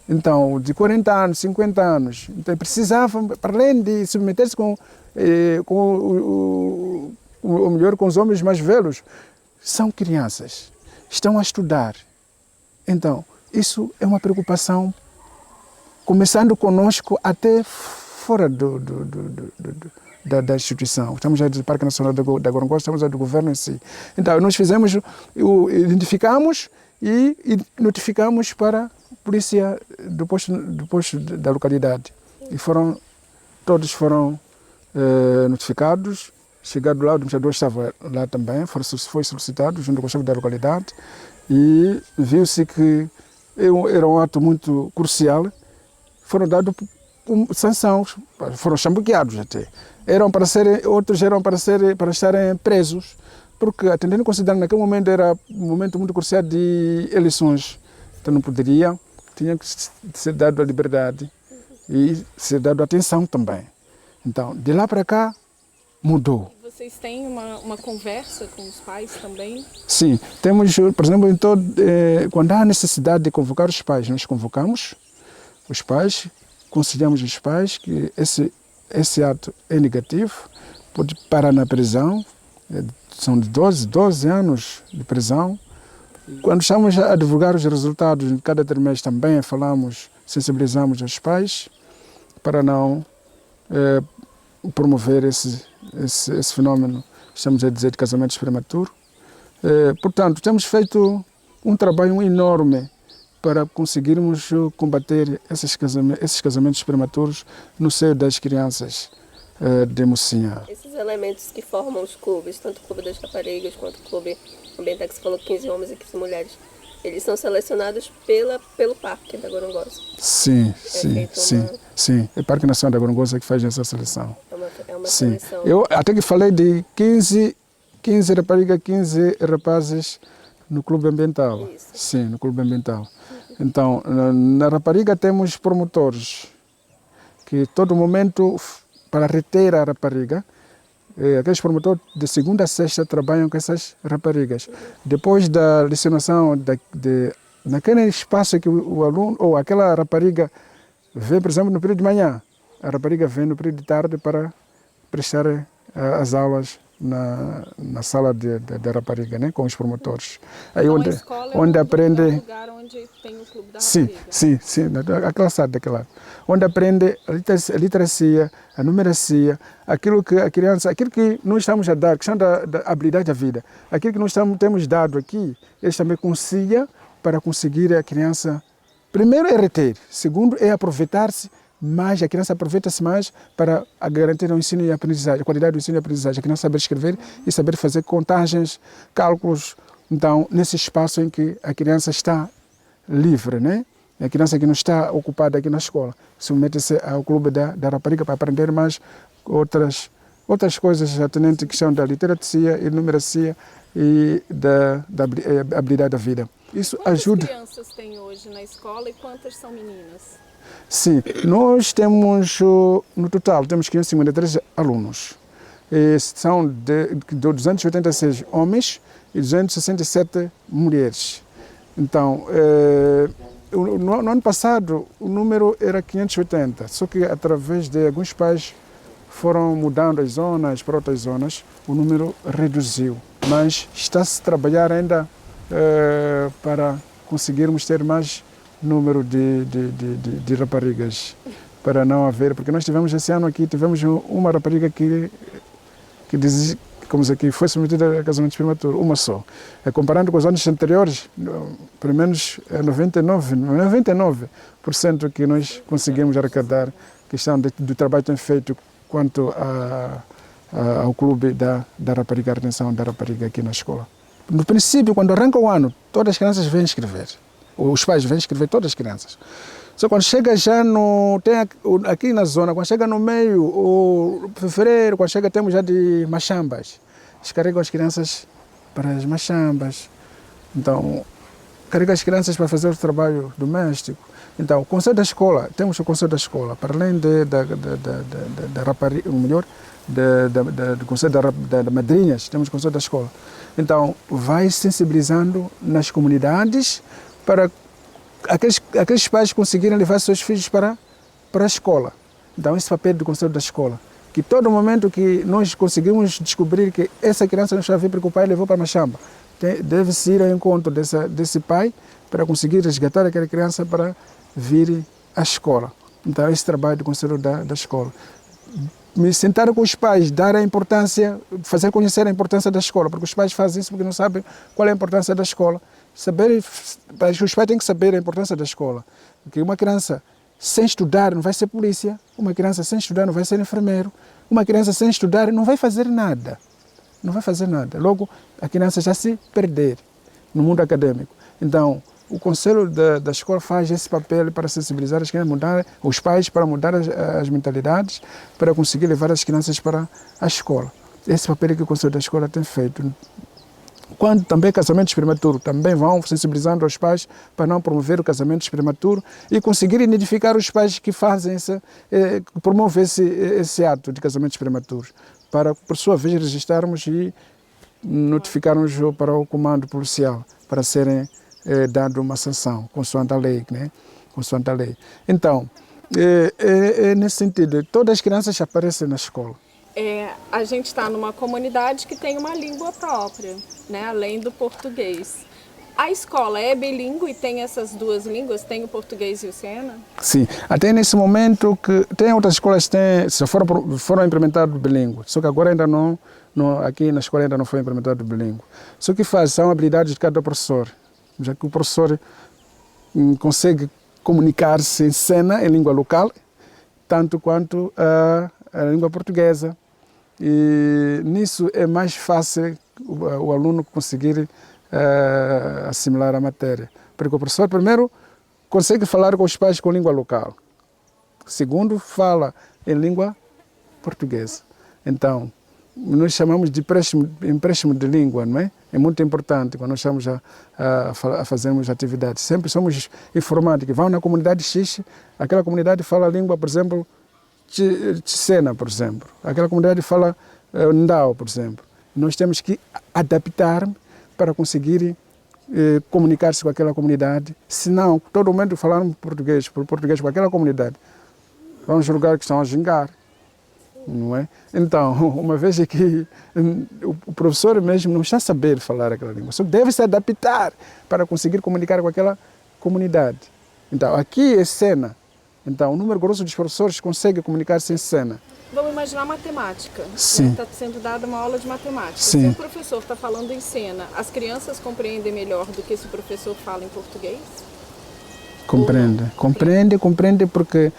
Speaker 1: Então, de 40 anos, 50 anos. Então, precisavam, para além de submeter-se com os homens mais velhos, são crianças, estão a estudar. Então, isso é uma preocupação, começando conosco até fora da instituição. Estamos a do Parque Nacional da Gorongosa, estamos a do governo em si. Então, nós identificamos e notificamos para a polícia do posto da localidade. E todos foram notificados. Chegado lá, o administrador estava lá também, foi solicitado junto com o chefe da localidade, e viu-se que era um ato muito crucial. Foram dados sanções, foram chambuqueados até. Outros eram para estarem presos, porque, atendendo e considerando naquele momento, era um momento muito crucial de eleições. Então não poderia, tinha que ser dado a liberdade e ser dado atenção também. Então, de lá para cá, mudou.
Speaker 2: Vocês têm uma conversa com os pais também?
Speaker 1: Sim, temos, por exemplo, quando há necessidade de convocar os pais, nós convocamos os pais, consideramos os pais que esse ato é negativo, pode parar na prisão, são de 12 anos de prisão. Quando estamos a divulgar os resultados de cada trimestre também sensibilizamos os pais para não promover esse fenômeno, estamos a dizer, de casamentos prematuros. Portanto, temos feito um trabalho enorme para conseguirmos combater esses casamentos prematuros no seio das crianças de Mocinha.
Speaker 4: Esses elementos que formam os clubes, tanto o Clube das Raparigas quanto o Clube Ambiental, que você falou 15 homens e 15 mulheres, eles são selecionados pelo Parque da Gorongosa?
Speaker 1: Sim. É o Parque Nacional da Gorongosa que faz essa seleção.
Speaker 4: É uma seleção.
Speaker 1: Eu até que falei de 15 raparigas, 15 rapazes no Clube Ambiental.
Speaker 4: Isso.
Speaker 1: Sim, no Clube Ambiental. Então, na rapariga temos promotores que todo momento, para reter a rapariga, aqueles promotores de segunda a sexta trabalham com essas raparigas. Depois da lecionação, naquele espaço que o aluno ou aquela rapariga vem, por exemplo, no período de manhã, a rapariga vem no período de tarde para prestar as aulas na sala da rapariga, né, com os promotores. Aí
Speaker 2: Então,
Speaker 1: onde
Speaker 2: a escola
Speaker 1: onde
Speaker 2: é
Speaker 1: aprende.
Speaker 2: um lugar onde tem o clube da
Speaker 1: Sim,
Speaker 2: rapariga.
Speaker 1: sim, aquela sala daquele lado. Onde aprende a literacia, a numeracia, aquilo que a criança, aquilo que nós estamos a dar, questão da habilidade da vida, aquilo que nós temos dado aqui, eles também conciliam para conseguir a criança, primeiro é reter, segundo é aproveitar-se mais, a criança aproveita-se mais para garantir o ensino e a aprendizagem, a qualidade do ensino e a aprendizagem, a criança saber escrever e saber fazer contagens, cálculos. Então, nesse espaço em que a criança está livre, né? A criança que não está ocupada aqui na escola, submete-se ao clube da rapariga para aprender mais outras coisas atendentes à questão da literacia e numeracia e da habilidade da vida. Isso ajuda.
Speaker 2: Quantas crianças tem hoje na escola e quantas são meninas?
Speaker 1: Sim, nós temos, no total, temos 553 alunos. São de 286 homens e 267 mulheres. Então, no ano passado, o número era 580, só que através de alguns pais foram mudando as zonas para outras zonas, o número reduziu. Mas está-se a trabalhar ainda para conseguirmos ter mais número de raparigas, para não haver, porque nós tivemos esse ano aqui, tivemos uma rapariga que diz, como se aqui foi submetida a casamento prematuro, uma só. Comparando com os anos anteriores, pelo menos 99% que nós conseguimos arrecadar, questão do trabalho que tem feito quanto ao clube da rapariga, a retenção da rapariga aqui na escola. No princípio, quando arranca o ano, todas as crianças vêm escrever. Os pais vêm escrever, todas as crianças. Só quando chega já aqui na zona, quando chega no meio, o fevereiro, quando chega temos já de machambas. Eles carregam as crianças para as machambas. Então, carregam as crianças para fazer o trabalho doméstico. Então, o conselho da escola, temos o conselho da escola, para além da rapariga, melhor, do conselho da madrinhas, temos o conselho da escola. Então, vai sensibilizando nas comunidades para aqueles pais conseguirem levar seus filhos para a escola. Então, esse papel do conselho da escola. Que todo momento que nós conseguimos descobrir que essa criança não está a vir porque o pai levou para a machamba, deve-se ir ao encontro desse pai para conseguir resgatar aquela criança para vir à escola. Então, esse trabalho do conselho da escola. Me sentar com os pais, dar a importância, fazer conhecer a importância da escola, porque os pais fazem isso porque não sabem qual é a importância da escola. Os pais têm que saber a importância da escola. Porque uma criança sem estudar não vai ser polícia, uma criança sem estudar não vai ser enfermeiro, uma criança sem estudar não vai fazer nada. Não vai fazer nada. Logo, a criança já se perder no mundo acadêmico. Então, o conselho da escola faz esse papel para sensibilizar as crianças, os pais para mudar as mentalidades, para conseguir levar as crianças para a escola. Esse papel que o conselho da escola tem feito. Quando também casamentos prematuros, também vão sensibilizando os pais para não promover o casamento prematuro e conseguir identificar os pais que fazem promover esse ato de casamentos prematuros, para, por sua vez, registrarmos e notificarmos para o comando policial, para serem dado uma sanção, consoante a lei, né? Consoante a lei. Então, nesse sentido, todas as crianças aparecem na escola.
Speaker 2: A gente está numa comunidade que tem uma língua própria, né? Além do português. A escola é bilíngue e tem essas duas línguas, tem o português e o Sena?
Speaker 1: Sim, até nesse momento que tem outras escolas que foram implementadas bilíngue, só que agora ainda não, aqui na escola ainda não foi implementado bilíngue. Só que são habilidades de cada professor, já que o professor consegue comunicar-se em Sena, em língua local, tanto quanto a língua portuguesa. E nisso é mais fácil o aluno conseguir assimilar a matéria. Porque o professor, primeiro, consegue falar com os pais com língua local. Segundo, fala em língua portuguesa. Então, nós chamamos de empréstimo de língua, não é? É muito importante quando nós estamos a fazermos atividades. Sempre somos informáticos. Vão na comunidade X, aquela comunidade fala a língua, por exemplo, Tsena, por exemplo. Aquela comunidade fala Ndao, por exemplo. Nós temos que adaptar para conseguir comunicar-se com aquela comunidade. Se não, todo momento falarmos português com aquela comunidade, vamos julgar que estão a gingar. Não é? Então, uma vez que o professor mesmo não está a saber falar aquela língua, só deve se adaptar para conseguir comunicar com aquela comunidade. Então, aqui é Sena. Então, o número grosso dos professores consegue comunicar-se em Sena.
Speaker 2: Vamos imaginar matemática.
Speaker 1: Sim.
Speaker 2: Está sendo dada uma aula de matemática.
Speaker 1: Sim.
Speaker 2: Se o professor está falando em Sena, as crianças compreendem melhor do que se o professor fala em português?
Speaker 1: Compreende porque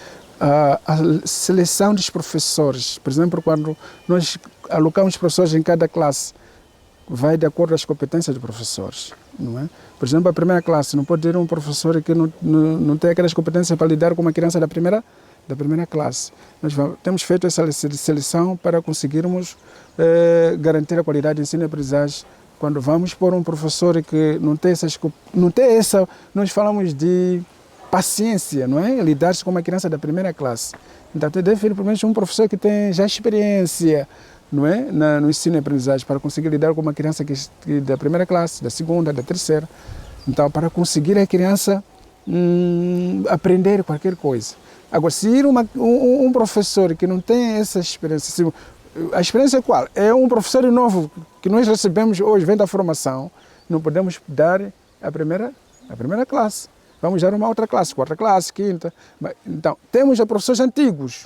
Speaker 1: a seleção dos professores, por exemplo, quando nós alocamos professores em cada classe, vai de acordo com as competências dos professores, não é? Por exemplo, a primeira classe não pode ter um professor que não tem aquelas competências para lidar com uma criança da primeira classe. Nós temos feito essa seleção para conseguirmos garantir a qualidade de ensino e aprendizagem. Quando vamos por um professor que não tem essa, nós falamos de paciência, não é? Lidar-se com uma criança da primeira classe. Então, deve ter pelo menos um professor que tem já experiência, não é? No ensino e aprendizagem, para conseguir lidar com uma criança que da primeira classe, da segunda, da terceira. Então, para conseguir a criança aprender qualquer coisa. Agora, se ir um professor que não tem essa experiência, a experiência é qual? É um professor novo que nós recebemos hoje, vem da formação, não podemos dar a primeira classe. Vamos dar uma outra classe, quarta classe, quinta. Então, temos professores antigos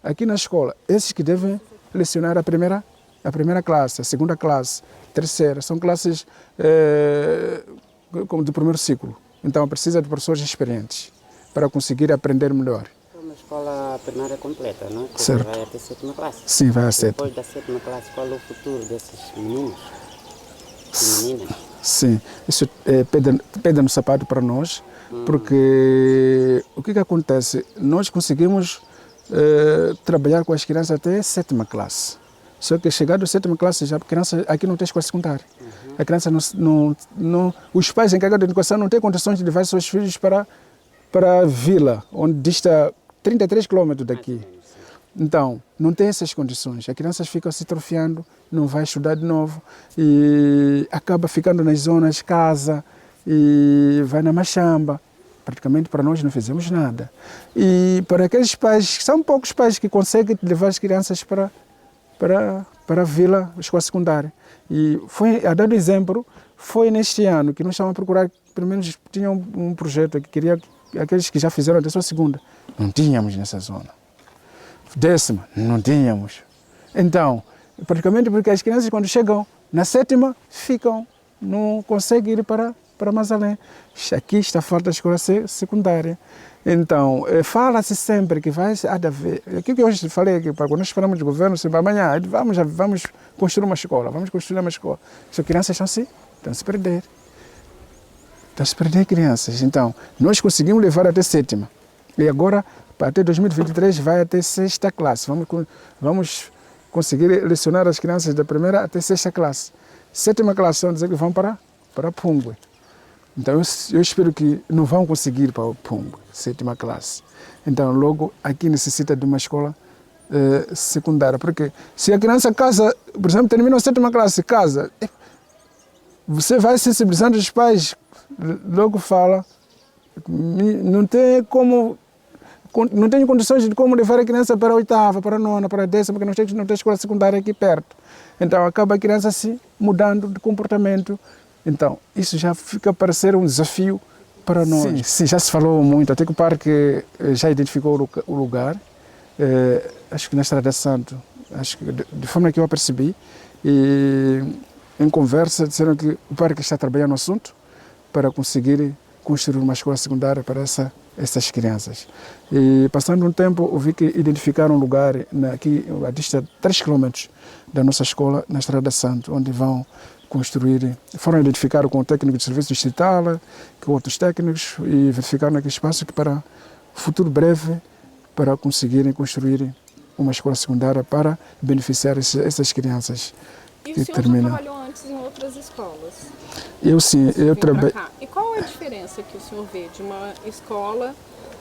Speaker 1: aqui na escola, esses que devem lecionar a primeira classe, a segunda classe, a terceira. São classes do primeiro ciclo. Então, precisa de professores experientes para conseguir aprender melhor.
Speaker 3: Uma escola primária completa, não é? Porque
Speaker 1: certo.
Speaker 3: vai até a 7ª classe.
Speaker 1: Sim, vai a 7ª.
Speaker 3: Depois da 7ª classe, qual é o futuro desses meninos e meninas?
Speaker 1: Sim, isso é pedra no sapato para nós, porque o que acontece? Nós conseguimos trabalhar com as crianças até a 7ª classe. Só que chegado à 7ª classe, já a criança aqui não tem escola secundária. A criança os pais encarregados de educação não têm condições de levar seus filhos para a vila, onde dista 33 quilômetros daqui. Então, não tem essas condições. As crianças ficam se atrofiando, não vai estudar de novo e acaba ficando nas zonas, casa, e vai na machamba. Praticamente para nós não fizemos nada. E para aqueles pais, são poucos pais que conseguem levar as crianças para a vila, a escola secundária. E a dar exemplo, foi neste ano que nós estávamos a procurar, pelo menos tinha um projeto que queria, aqueles que já fizeram a 12ª, não tínhamos nessa zona. 10ª, não tínhamos. Então, praticamente porque as crianças quando chegam na 7ª, ficam, não conseguem ir para mais além. Aqui está falta da escola secundária. Então, fala-se sempre que vai haver. Aquilo que eu hoje falei, que quando nós falamos do governo, sempre amanhã, vamos construir uma escola, As crianças estão se perder. Estão a se perder crianças. Então, nós conseguimos levar até 7ª. E agora, até 2023, vai até 6ª classe. Vamos conseguir lecionar as crianças da primeira até 6ª classe. 7ª classe, vão dizer que vão para Pungue. Então, eu espero que não vão conseguir para o Pungue, 7ª classe. Então, logo, aqui necessita de uma escola secundária. Porque se a criança casa, por exemplo, termina a 7ª classe, casa, você vai sensibilizando os pais, logo fala, não tem condições de como levar a criança para a 8ª, para a 9ª, para a 10ª, porque não tem escola secundária aqui perto. Então, acaba a criança se mudando de comportamento. Então, isso já fica para ser um desafio para nós. Sim, já se falou muito, até que o parque já identificou o lugar, acho que na Estrada Santo, acho que de forma que eu percebi, e em conversa disseram que o parque está trabalhando no assunto para conseguir construir uma escola secundária para essas crianças. E passando um tempo, eu vi que identificaram um lugar aqui, a distância de 3 quilômetros da nossa escola, na Estrada Santo, onde vão construir, foram identificados com o técnico de serviço distrital, com outros técnicos, e verificaram naquele espaço que para futuro breve, para conseguirem construir uma escola secundária para beneficiar essas crianças.
Speaker 2: E o senhor já trabalhou antes em outras escolas?
Speaker 1: Eu sim, eu trabalhei.
Speaker 2: E qual é a diferença que o senhor vê de uma escola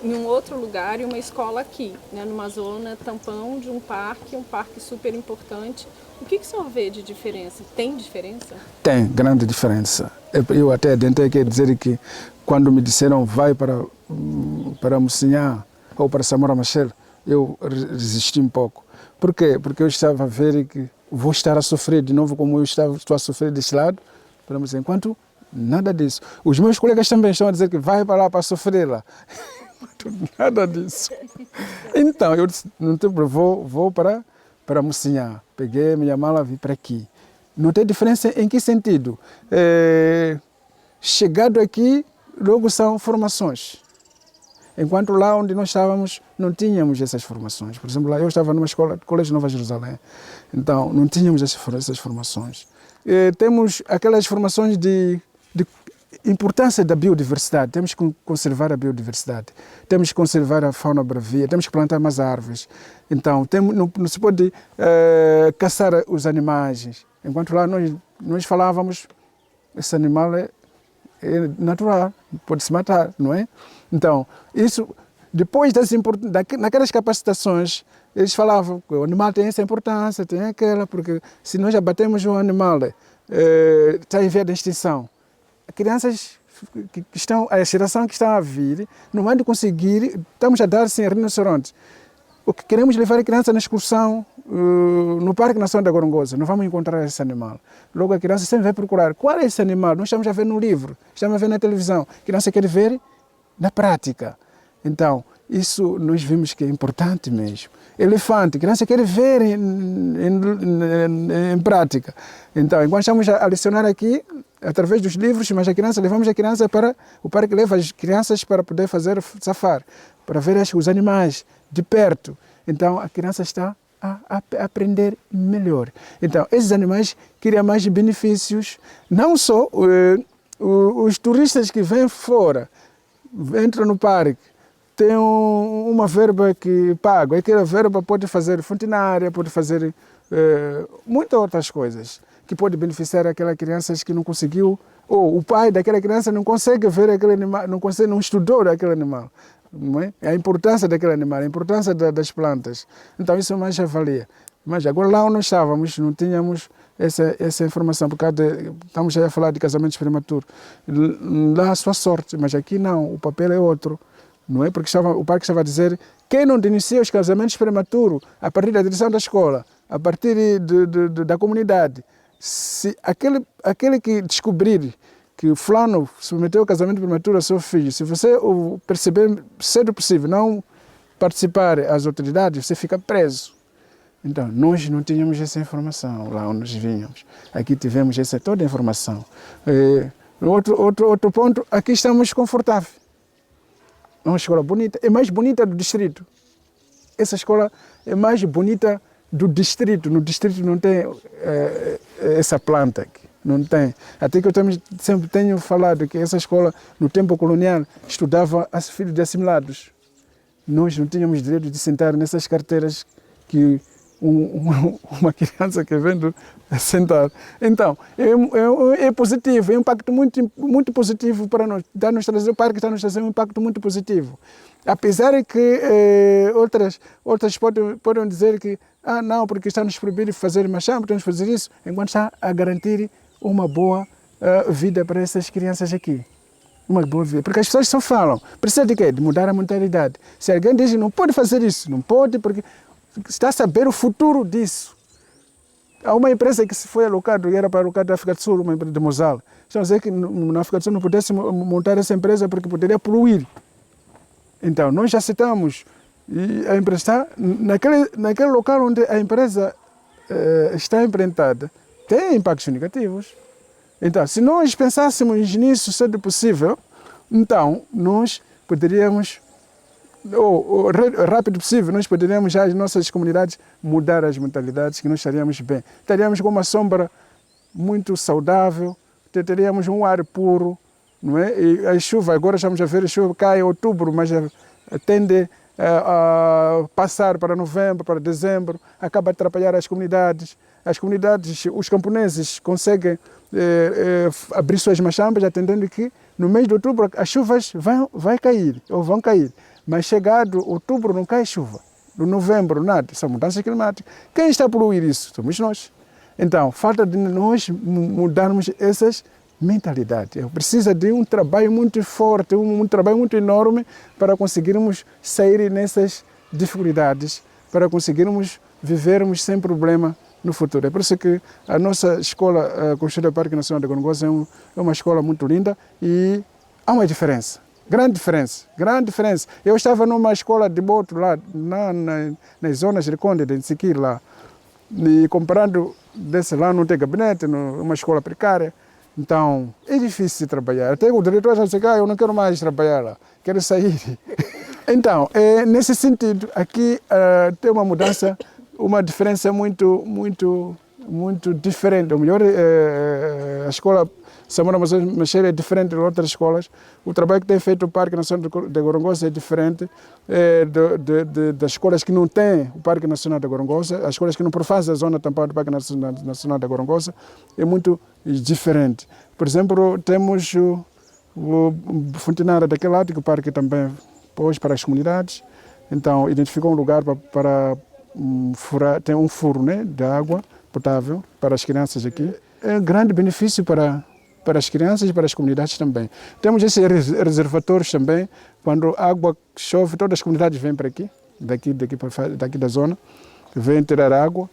Speaker 2: em um outro lugar e uma escola aqui, né, numa zona tampão de um parque super importante. O que o senhor vê de diferença? Tem diferença?
Speaker 1: Tem grande diferença. Eu até tentei dizer que quando me disseram vai para Mocinhã ou para Samora Machel, eu resisti um pouco. Por quê? Porque eu estava a ver que vou estar a sofrer de novo como eu estou a sofrer deste lado. Enquanto nada disso. Os meus colegas também estão a dizer que vai para lá para sofrer lá. Nada disso. Então, eu disse, não tem problema, vou para Mocinhã. Peguei minha mala e vim para aqui. Não tem diferença em que sentido? Chegado aqui, logo são formações. Enquanto lá onde nós estávamos, não tínhamos essas formações. Por exemplo, lá eu estava numa escola, Colégio Nova Jerusalém. Então, não tínhamos essas formações. Temos aquelas formações de importância da biodiversidade. Temos que conservar a biodiversidade. Temos que conservar a fauna bravia. Temos que plantar mais árvores. Então, não se pode caçar os animais. Enquanto lá nós falávamos, esse animal é natural, pode se matar, não é? Então, isso, depois naquelas capacitações, eles falavam que o animal tem essa importância, tem aquela, porque se nós abatemos um animal, está em via de extinção. Crianças que estão, a geração que está a vir, não vai conseguir, estamos a dar sem rinocerontes. O que queremos levar a criança na excursão no Parque Nacional da Gorongosa, não vamos encontrar esse animal. Logo a criança sempre vai procurar qual é esse animal. Nós estamos a ver no livro, estamos a ver na televisão. A criança quer ver na prática. Então, isso nós vimos que é importante mesmo. Elefante, a criança quer ver em prática. Então, enquanto estamos a lecionar aqui, através dos livros, mas levamos a criança para o parque, leva as crianças para poder fazer safari, para ver os animais de perto. Então, a criança está a aprender melhor. Então, esses animais criam mais benefícios, não só os turistas que vêm fora, entram no parque, tem uma verba que paga, aquela verba pode fazer funcionária, pode fazer muitas outras coisas que pode beneficiar aquelas crianças que não conseguiu, ou o pai daquela criança não consegue ver aquele animal, não estudou daquele animal. Não é? A importância daquele animal, a importância das plantas. Então isso mais avalia. Mas agora lá onde nós estávamos, não tínhamos essa informação, porque estamos já a falar de casamentos prematuros. Lá a sua sorte, mas aqui não, o papel é outro. Não é? Porque o parque estava a dizer quem não denuncia os casamentos prematuros a partir da direção da escola, a partir da comunidade, se aquele que descobrir que o fulano submeteu o casamento prematuro ao seu filho, se você o perceber cedo possível, não participar às autoridades, você fica preso. Então, nós não tínhamos essa informação lá onde nós vínhamos. Aqui tivemos toda a informação. Outro ponto, aqui estamos confortáveis. É uma escola bonita, é mais bonita do distrito. Essa escola é mais bonita do distrito. No distrito não tem essa planta aqui. Não tem. Até que eu sempre tenho falado que essa escola, no tempo colonial, estudava a filhos de assimilados. Nós não tínhamos direito de sentar nessas carteiras que uma criança que vem sentar. Então, é positivo, é um impacto muito positivo para nós. O parque está nos trazendo um impacto muito positivo. Apesar de que outras podem dizer que não, porque está nos proibindo de fazer machão, temos que fazer isso, enquanto está a garantir uma boa vida para essas crianças aqui. Uma boa vida. Porque as pessoas só falam, precisa de quê? De mudar a mentalidade. Se alguém diz que não pode fazer isso, não pode, porque está a saber o futuro disso. Há uma empresa que se foi alocada, e era para alocar da África do Sul, uma empresa de Mosal. Estão a dizer que na África do Sul não pudesse montar essa empresa porque poderia poluir. Então, nós já aceitamos e a empresa está naquele local onde a empresa está implantada, tem impactos negativos. Então, se nós pensássemos nisso cedo possível, então nós poderíamos, ou rápido possível, nós poderíamos já as nossas comunidades mudar as mentalidades, que nós estaríamos bem. Estaríamos com uma sombra muito saudável, teríamos um ar puro, não é? E a chuva, agora estamos a ver a chuva cai em outubro, mas tende a passar para novembro, para dezembro, acaba de atrapalhar as comunidades. As comunidades, os camponeses conseguem abrir suas machambas, atendendo que no mês de outubro as chuvas vão cair, ou vão cair. Mas chegado outubro não cai chuva. No novembro nada, são mudanças climáticas. Quem está a poluir isso? Somos nós. Então, falta de nós mudarmos essas mentalidades. Precisa de um trabalho muito forte, um trabalho muito enorme para conseguirmos sair nessas dificuldades, para conseguirmos vivermos sem problema no futuro. É por isso que a nossa escola, construída do Parque Nacional da Gorongosa, é uma escola muito linda e há uma diferença. Grande diferença, grande diferença. Eu estava numa escola de Boto lá, nas zonas de Conde, de Nsiquir lá, e comparando desse lá não tem gabinete, uma escola precária. Então, é difícil de trabalhar. Até o diretor já disse que eu não quero mais trabalhar lá, quero sair. Então, nesse sentido, aqui tem uma mudança, uma diferença muito diferente. Ou melhor, a escola Samora Machel é diferente de outras escolas. O trabalho que tem feito o Parque Nacional de Gorongosa é diferente das escolas que não têm o Parque Nacional de Gorongosa. As escolas que não fazem a zona tampão do Parque Nacional de Gorongosa é muito diferente. Por exemplo, temos o funcionário daquele lado, que o parque também pôs para as comunidades. Então, identificou um lugar para furar, tem um furo, né, de água potável para as crianças aqui. É um grande benefício para as crianças e para as comunidades também. Temos esses reservatórios também. Quando a água chove, todas as comunidades vêm para aqui, daqui da zona, vêm tirar água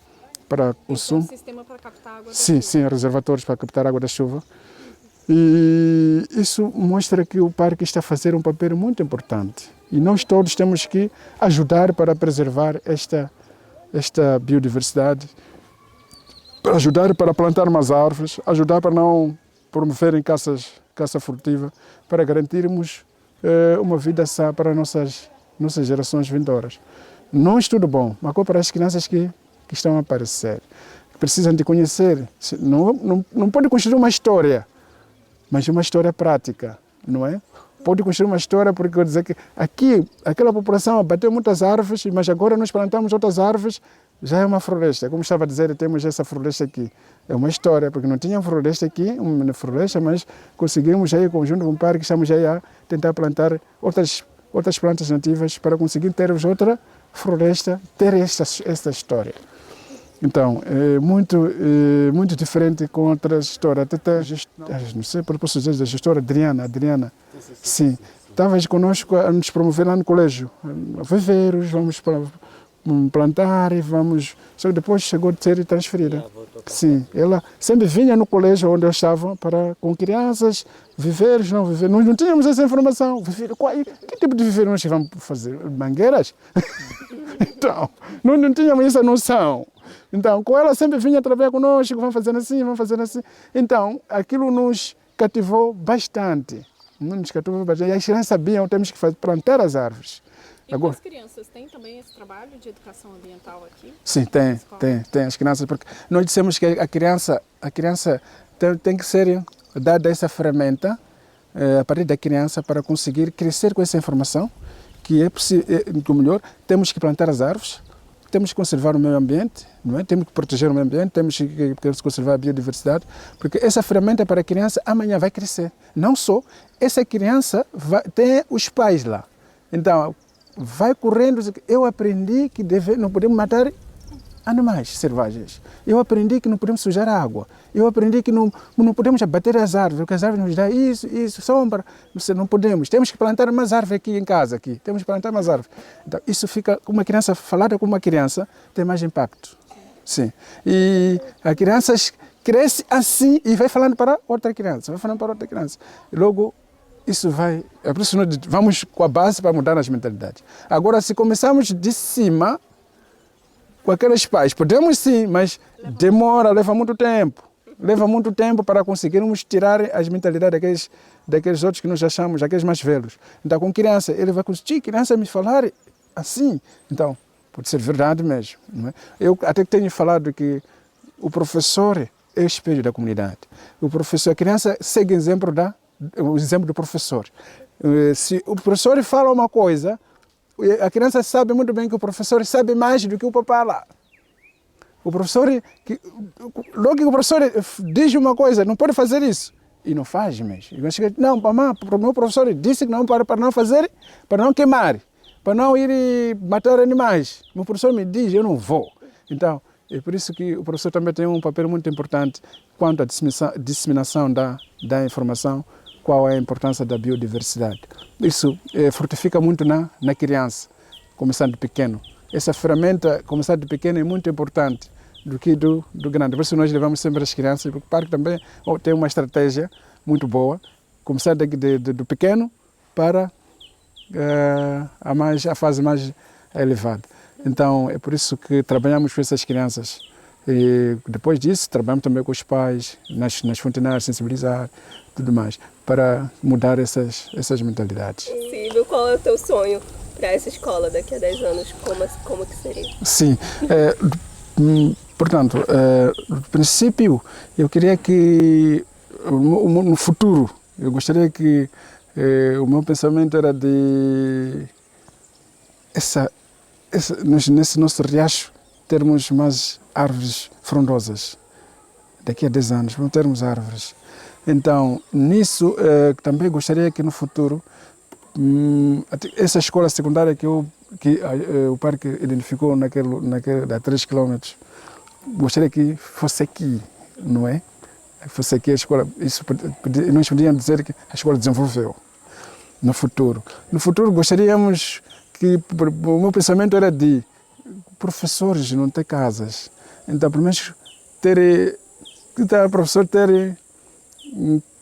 Speaker 1: para consumo.
Speaker 2: Tem um sistema para captar água da
Speaker 1: chuva? Sim, reservatórios para captar água da chuva. E isso mostra que o parque está a fazer um papel muito importante. E nós todos temos que ajudar para preservar esta biodiversidade, para ajudar para plantar mais árvores, ajudar para não promoverem caça furtiva, para garantirmos uma vida sã para nossas gerações vindouras. Nós tudo bom, mas para as crianças que estão a aparecer, precisam de conhecer. Não pode construir uma história, mas uma história prática, não é? Pode construir uma história porque quer dizer que aqui, aquela população abateu muitas árvores, mas agora nós plantamos outras árvores, já é uma floresta. Como estava a dizer, temos essa floresta aqui. É uma história, porque não tinha floresta aqui, uma floresta, mas conseguimos aí, conjunto com o parque, estamos aí a tentar plantar outras plantas nativas para conseguir termos outra floresta, ter esta história. Então, é muito diferente com outras histórias. Até não sei, posso dizer, da gestora Adriana. Sim, estava conosco a nos promover lá no colégio. Viveiros, vamos plantar e vamos... Só que depois chegou de ser transferida. Sim, ela sempre vinha no colégio onde eu estava com crianças, viveiros, não viveiros. Nós não tínhamos essa informação. Que tipo de viveiro nós vamos fazer? Mangueiras? Então, nós não tínhamos essa noção. Então, com ela sempre vinha trabalhar conosco, vamos fazer assim. Então, aquilo nos cativou bastante. E as crianças sabiam, temos que plantar as árvores.
Speaker 2: E agora, as crianças têm também esse trabalho de educação ambiental aqui?
Speaker 1: Sim, tem as crianças, porque nós dissemos que a criança tem que ser dada essa ferramenta a partir da criança para conseguir crescer com essa informação, que é melhor, temos que plantar as árvores, temos que conservar o meio ambiente, não é? Temos que proteger o meio ambiente, temos que conservar a biodiversidade, porque essa ferramenta para a criança amanhã vai crescer. Não só, essa criança tem os pais lá. Então, vai correndo, eu aprendi que não podemos matar animais selvagens. Eu aprendi que não podemos sujar a água. Eu aprendi que não podemos abater as árvores, porque as árvores nos dão isso, sombra. Não podemos. Temos que plantar mais árvores aqui em casa. Temos que plantar mais árvores. Então, isso fica, uma criança, falada com uma criança, tem mais impacto. Sim. E a criança cresce assim e vai falando para outra criança, E logo, isso vai... É por isso que nós vamos com a base para mudar as mentalidades. Agora, se começarmos de cima, com aqueles pais, podemos sim, mas leva muito tempo. Leva muito tempo para conseguirmos tirar as mentalidades daqueles outros que nós achamos, aqueles mais velhos. Então, com criança, ele vai conseguir, criança me falar assim. Então, pode ser verdade mesmo. Não é? Eu até tenho falado que o professor é o espelho da comunidade. A criança segue o exemplo do professor. Se o professor fala uma coisa, a criança sabe muito bem que o professor sabe mais do que o papai lá. Logo que o professor diz uma coisa, não pode fazer isso. E não faz mesmo. Não, mamãe, o meu professor disse que não para não fazer, para não queimar. para não ir matar animais. O professor me diz, eu não vou. Então, é por isso que o professor também tem um papel muito importante quanto à disseminação da informação, qual é a importância da biodiversidade. Isso fortifica muito na criança, começando pequeno. Essa ferramenta, começar de pequeno, é muito importante do que do grande. Por isso nós levamos sempre as crianças, porque o parque também tem uma estratégia muito boa, começar do pequeno para a fase mais elevada. Então, é por isso que trabalhamos com essas crianças. E depois disso, trabalhamos também com os pais, nas fontenárias, sensibilizar, tudo mais, para mudar essas mentalidades.
Speaker 4: Silvio, qual é o teu sonho para essa escola daqui a 10 anos? Como que seria?
Speaker 1: Sim, portanto, no princípio, eu queria que, no futuro, eu gostaria que o meu pensamento era de nesse nosso riacho termos mais árvores frondosas. Daqui a 10 anos vamos termos árvores. Então, nisso, também gostaria que no futuro, essa escola secundária que o parque identificou a 3 km, gostaria que fosse aqui, não é? Fosse aqui a escola. Nós podíamos dizer que a escola desenvolveu no futuro. No futuro gostaríamos que, o meu pensamento era de professores não ter casas. Então, pelo menos professor ter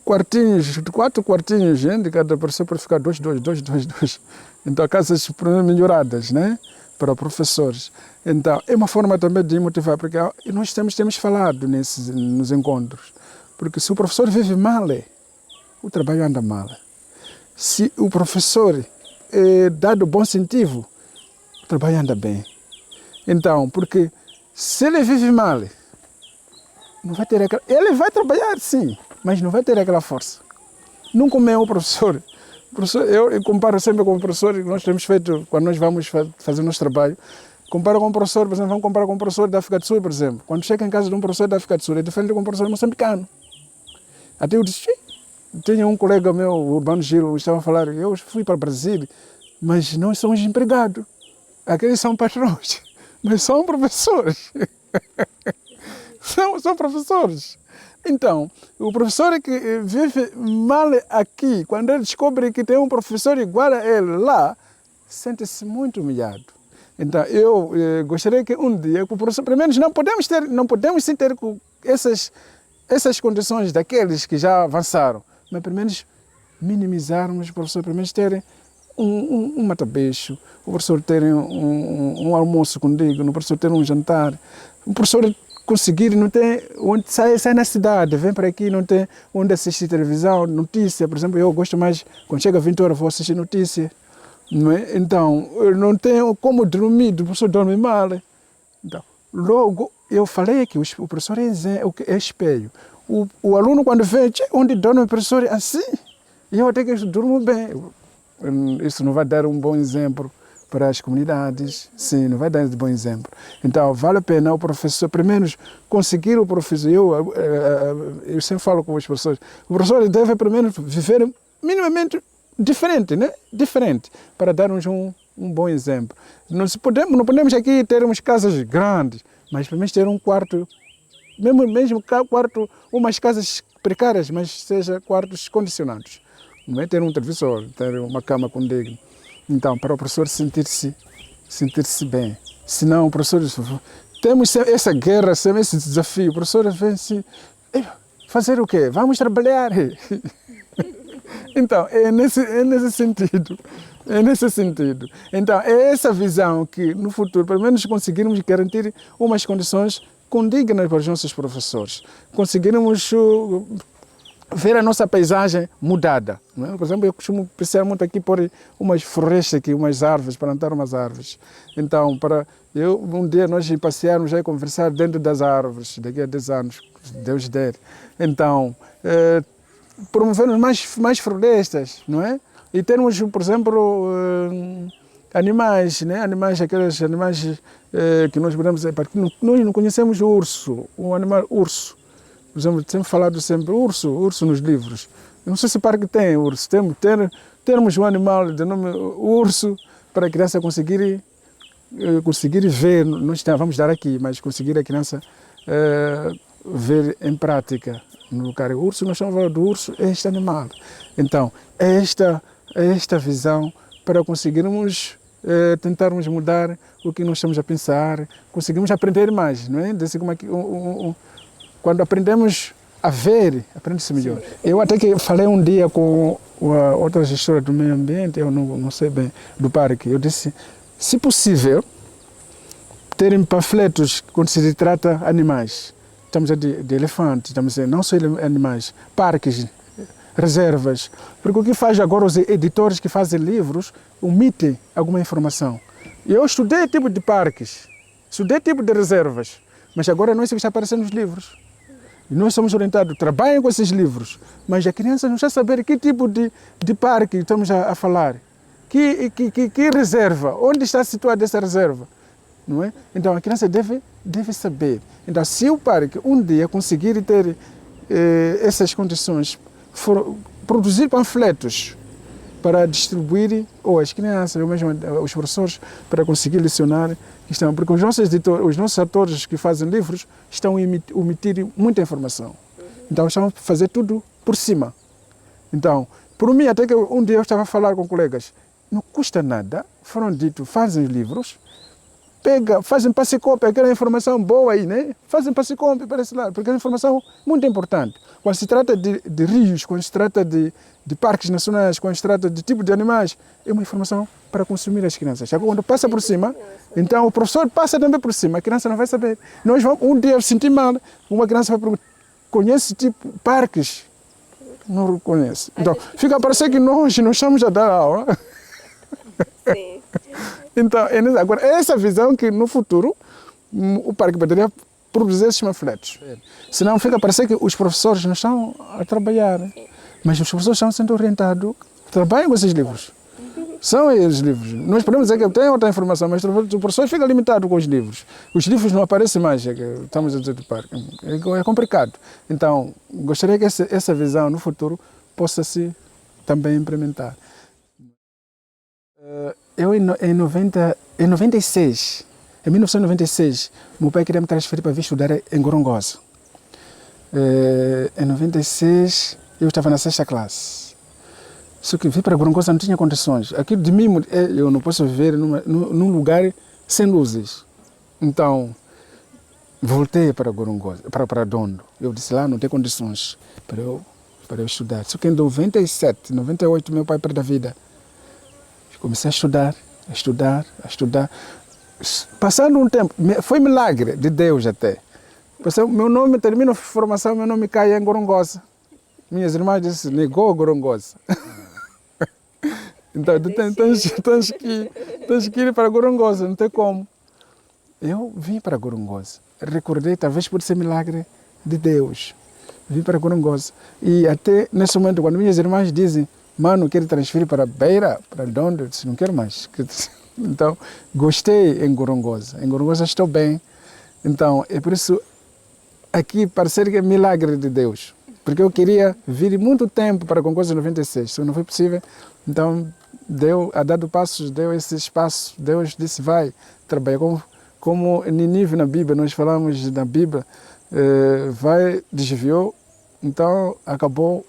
Speaker 1: quartinhos, 4 quartinhos, de cada professor para ficar 2. Então, casas melhoradas, né? Para professores. Então, é uma forma também de motivar, porque nós temos falado nos encontros. Porque se o professor vive mal, o trabalho anda mal. Se o professor é dado bom incentivo, o trabalho anda bem. Então, porque se ele vive mal, não vai ter ele vai trabalhar sim, mas não vai ter aquela força. Não como é o professor. Eu comparo sempre com o professor que nós temos feito quando nós vamos fazer o nosso trabalho. Comparo com o professor, por exemplo, vamos comparar com o professor da África do Sul, por exemplo. Quando chega em casa de um professor da África do Sul, é diferente com um professor moçambicano. Até eu disse, tinha um colega meu, o Urbano Giro, estava a falar, eu fui para o Brasil, mas não somos empregados. Aqueles são patrões, mas são professores. são professores. Então, o professor que vive mal aqui, quando ele descobre que tem um professor igual a ele lá, sente-se muito humilhado. Então, eu gostaria que um dia, o professor, pelo menos não podemos sim ter essas condições daqueles que já avançaram, mas pelo menos minimizarmos o professor, pelo menos terem um matabicho, o professor terem um almoço contigo, o professor ter um jantar, o professor conseguir, não tem onde sai na cidade, vem para aqui, não tem onde assistir televisão, notícia, por exemplo, eu gosto mais, quando chega 20 horas, vou assistir notícia, não é? Então, eu não tenho como dormir, o professor dorme mal. Então, logo, eu falei que o professor é espelho. O aluno, quando vê, onde dorme o professor, é assim, e eu até que durmo bem. Isso não vai dar um bom exemplo para as comunidades, sim, não vai dar um bom exemplo. Então, vale a pena o professor, pelo menos, conseguir o professor. Eu sempre falo com os professores, o professor deve, pelo menos, viver minimamente diferente, né? Diferente, para darmos um bom exemplo. Não podemos aqui termos casas grandes, mas pelo menos ter um quarto, mesmo quarto, umas casas precárias, mas seja quartos condicionados. Não é ter um televisor, ter uma cama com digno. Então, para o professor sentir-se bem. Senão, o professor... Temos essa guerra, esse desafio. O professor vem assim... Fazer o quê? Vamos trabalhar. Então, é nesse sentido. É nesse sentido. Então, é essa visão que, no futuro, pelo menos conseguirmos garantir umas condições condignas para os nossos professores. Conseguirmos ver a nossa paisagem mudada. Não é? Por exemplo, eu costumo pensar muito aqui por umas florestas aqui, umas árvores, plantar umas árvores. Então, um dia nós passearmos e conversar dentro das árvores, daqui a 10 anos, se Deus der. Então, promovermos mais florestas, não é? E termos, por exemplo, animais, né? Aqueles animais que nós podemos... Nós não conhecemos o urso, o animal urso. Por exemplo, temos falado sempre urso nos livros. Eu não sei se o parque tem urso. Termos um animal de nome urso, para a criança conseguir ver, nós vamos dar aqui, mas conseguir a criança ver em prática. No lugar do urso, nós estamos falando do urso, é este animal. Então, é esta visão para conseguirmos tentarmos mudar o que nós estamos a pensar, conseguimos aprender mais, não é? Desse, como quando aprendemos a ver, aprende-se melhor. Eu até que falei um dia com outra gestora do meio ambiente, eu não sei bem, do parque, eu disse, se possível, terem panfletos quando se trata animais. Estamos a de elefantes, estamos a não só animais, parques, reservas. Porque o que faz agora os editores que fazem livros, omitem alguma informação. Eu estudei tipo de parques, estudei tipo de reservas, mas agora não é isso que está aparecendo nos livros. E nós somos orientados, trabalhem com esses livros, mas a criança não está saber que tipo de parque estamos a falar. Que reserva, onde está situada essa reserva. Não é? Então a criança deve saber. Então se o parque um dia conseguir ter essas condições, produzir panfletos para distribuir, ou as crianças, ou mesmo os professores, para conseguir lecionar, porque os nossos atores que fazem livros estão a omitir muita informação. Então estão a fazer tudo por cima. Então, por mim, até que um dia eu estava a falar com colegas, não custa nada, foram ditos, fazem livros, fazem passe-cópia, aquela informação boa aí, né? Fazem passe-cópia para esse lado, porque é uma informação muito importante. Quando se trata de rios, quando se trata de parques nacionais, quando se trata de tipo de animais, é uma informação para consumir as crianças. Agora, quando passa por cima, então o professor passa também por cima, a criança não vai saber. Nós vamos, um dia eu senti mal, uma criança vai perguntar, conhece tipo parques? Não reconhece. Então, fica a parecer que nós não estamos a dar aula.
Speaker 4: Sim.
Speaker 1: Então, agora, é essa visão que no futuro o parque poderia produzir esses panfletos. Senão fica a parecer que os professores não estão a trabalhar, mas os professores estão sendo orientados, trabalhem com esses livros. São esses livros. Nós podemos dizer que tem outra informação, mas o professor fica limitado com os livros. Os livros não aparecem mais, estamos a dizer do parque. É complicado. Então, gostaria que essa visão no futuro possa se também implementar. Eu em 96, em 1996, meu pai queria me transferir para vir estudar em Gorongosa. Em 96, eu estava na 6ª classe. Só que vir para Gorongosa não tinha condições. Aqui de mim, eu não posso viver num lugar sem luzes. Então, voltei para Gorongosa, para Dondo. Eu disse lá, não tem condições para eu estudar. Só que em 97, 98, meu pai perdeu a vida. Comecei a estudar. Passando um tempo, foi milagre de Deus até. Meu nome, termina a formação, meu nome cai em Gorongosa. Minhas irmãs disseram, negou Gorongosa. Então, tens que ir para Gorongosa, não tem como. Eu vim para Gorongosa. Recordei, talvez por ser milagre de Deus. Vim para Gorongosa. E até nesse momento, quando minhas irmãs dizem, mano, quero transferir para Beira, para Dondo, eu disse, não quero mais. Então, gostei em Gorongosa. Em Gorongosa estou bem. Então, é por isso, aqui parece que é milagre de Deus. Porque eu queria vir muito tempo para Gorongosa em 96, só não foi possível. Então, a dado passos, deu esse espaço. Deus disse, vai, trabalha. Como Nínive na Bíblia, nós falamos na Bíblia, desviou, então acabou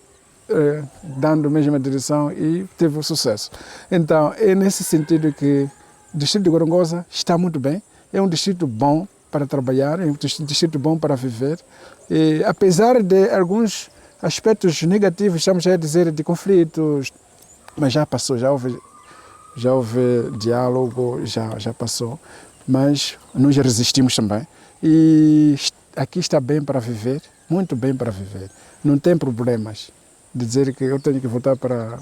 Speaker 1: dando a mesma direção e teve o sucesso. Então, é nesse sentido que o distrito de Gorongosa está muito bem, é um distrito bom para trabalhar, é um distrito bom para viver. E, apesar de alguns aspectos negativos, estamos a dizer, de conflitos, mas já passou, já houve diálogo, já passou, mas nós resistimos também. E aqui está bem para viver, muito bem para viver, não tem problemas. Dizer que eu tenho que voltar para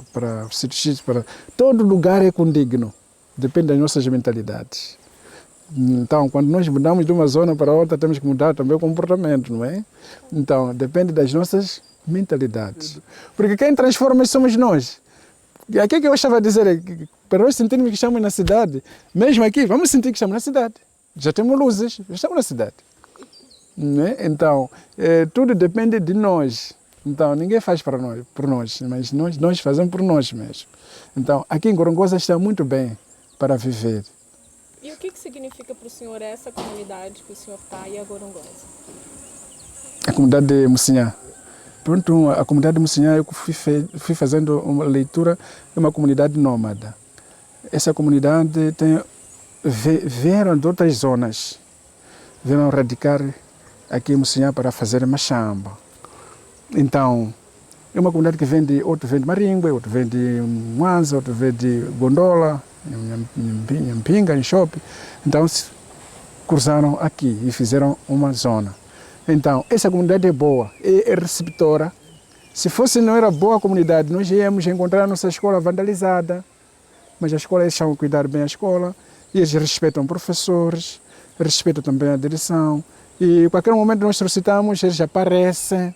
Speaker 1: X, para todo lugar é condigno, depende das nossas mentalidades. Então, quando nós mudamos de uma zona para outra, temos que mudar também o comportamento, não é? Então, depende das nossas mentalidades. Porque quem transforma somos nós. E aqui que eu estava a dizer, para nós sentirmos que estamos na cidade, mesmo aqui, vamos sentir que estamos na cidade. Já temos luzes, já estamos na cidade. Não é? Então, tudo depende de nós. Então, ninguém faz por nós, mas nós fazemos por nós mesmos. Então, aqui em Gorongosa está muito bem para viver.
Speaker 2: E o que significa para o senhor essa comunidade que o senhor está em Gorongosa?
Speaker 1: A comunidade de Mocinhã. Pronto, a comunidade de Mocinhã, eu fui fazendo uma leitura, é uma comunidade nômada. Essa comunidade vieram de outras zonas, vieram radicar aqui em Mocinhã para fazer machamba. Então, é uma comunidade que outro vem de Maringue, outro vem de Mwanza, outro vem de Gondola, Nhampinga, Nhope. Então, cruzaram aqui e fizeram uma zona. Então, essa comunidade é boa, é receptora. Se não era boa a comunidade, nós íamos encontrar a nossa escola vandalizada. Mas a escola, eles sabem cuidar bem da escola, e eles respeitam professores, respeitam também a direção. E a qualquer momento nós solicitamos, eles aparecem,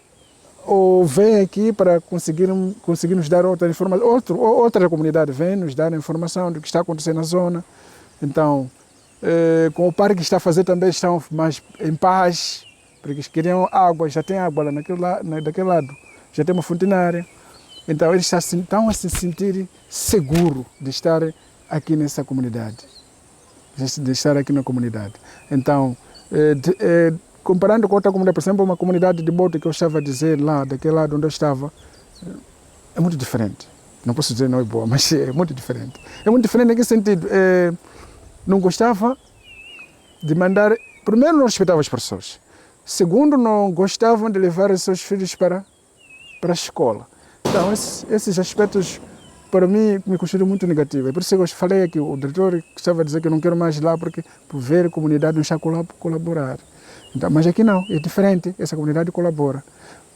Speaker 1: ou vêm aqui para conseguir nos dar outra informação. Outra comunidade vem nos dar a informação do que está acontecendo na zona. Então, com o parque que está a fazer também estão mais em paz, porque eles queriam água, já tem água lá daquele lado, já tem uma fontenária. Então eles estão a se sentir seguros de estar aqui nessa comunidade, de estar aqui na comunidade. Então, comparando com outra comunidade, por exemplo, uma comunidade de Boto que eu estava a dizer lá, daquele lado onde eu estava, é muito diferente. Não posso dizer não é boa, mas é muito diferente. É muito diferente em que sentido? Não gostava de mandar... Primeiro, não respeitava as pessoas. Segundo, não gostavam de levar os seus filhos para a escola. Então, esses aspectos, para mim, me consideram muito negativos. É por isso que eu falei aqui, o diretor estava a dizer que eu não quero mais ir lá, porque por ver a comunidade não está a colaborar. Então, mas aqui não, é diferente, essa comunidade colabora.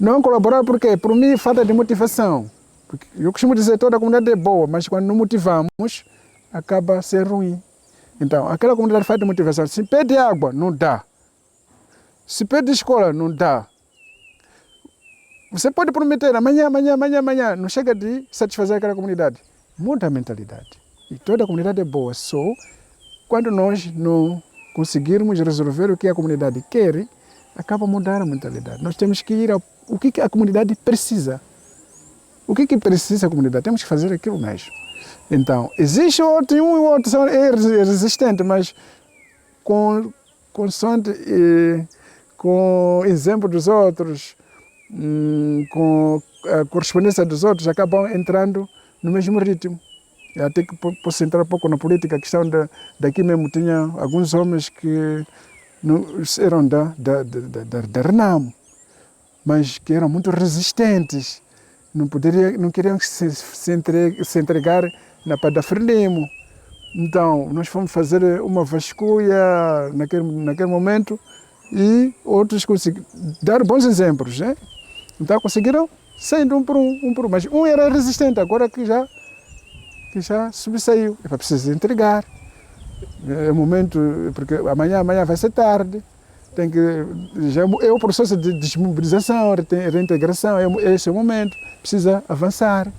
Speaker 1: Não colaborar porque, por mim, falta de motivação. Porque eu costumo dizer que toda a comunidade é boa, mas quando não motivamos, acaba a ser ruim. Então, aquela comunidade falta de motivação. Se pede água, não dá. Se pede escola, não dá. Você pode prometer amanhã, não chega de satisfazer aquela comunidade. Muda a mentalidade. E toda a comunidade é boa, só quando nós não conseguirmos resolver o que a comunidade quer, acaba a mudar a mentalidade. Nós temos que ir ao que a comunidade precisa. O que precisa a comunidade? Temos que fazer aquilo mesmo. Então, existe outro, um e outro é resistente, mas com exemplo dos outros, com a correspondência dos outros, acabam entrando no mesmo ritmo. Até que posso entrar um pouco na política, a questão daqui mesmo tinha alguns homens que eram da Renamo, mas que eram muito resistentes, não queriam se entregar na Pada Frelimo. Então, nós fomos fazer uma vasculha naquele momento e outros conseguiram dar bons exemplos, né? Então, conseguiram saindo um por um. Mas um era resistente, agora que já sobressaiu. É preciso entregar. É o momento, porque amanhã vai ser tarde. Já é o processo de desmobilização, reintegração, esse é o momento. Precisa avançar.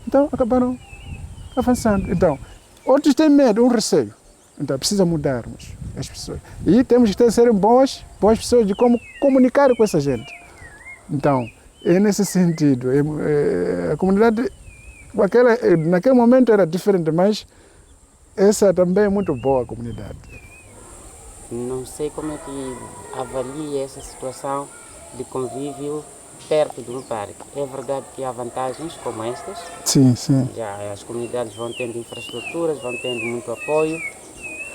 Speaker 1: Então, acabaram avançando. Então, outros têm medo, um receio. Então, precisa mudarmos as pessoas. E temos que ser boas pessoas de como comunicar com essa gente. Então, é nesse sentido. A comunidade, naquele momento era diferente, mas essa também é muito boa a comunidade.
Speaker 3: Não sei como é que avalia essa situação de convívio perto do parque. É verdade que há vantagens como estas.
Speaker 1: Sim, sim.
Speaker 3: Já as comunidades vão tendo infraestruturas, vão tendo muito apoio,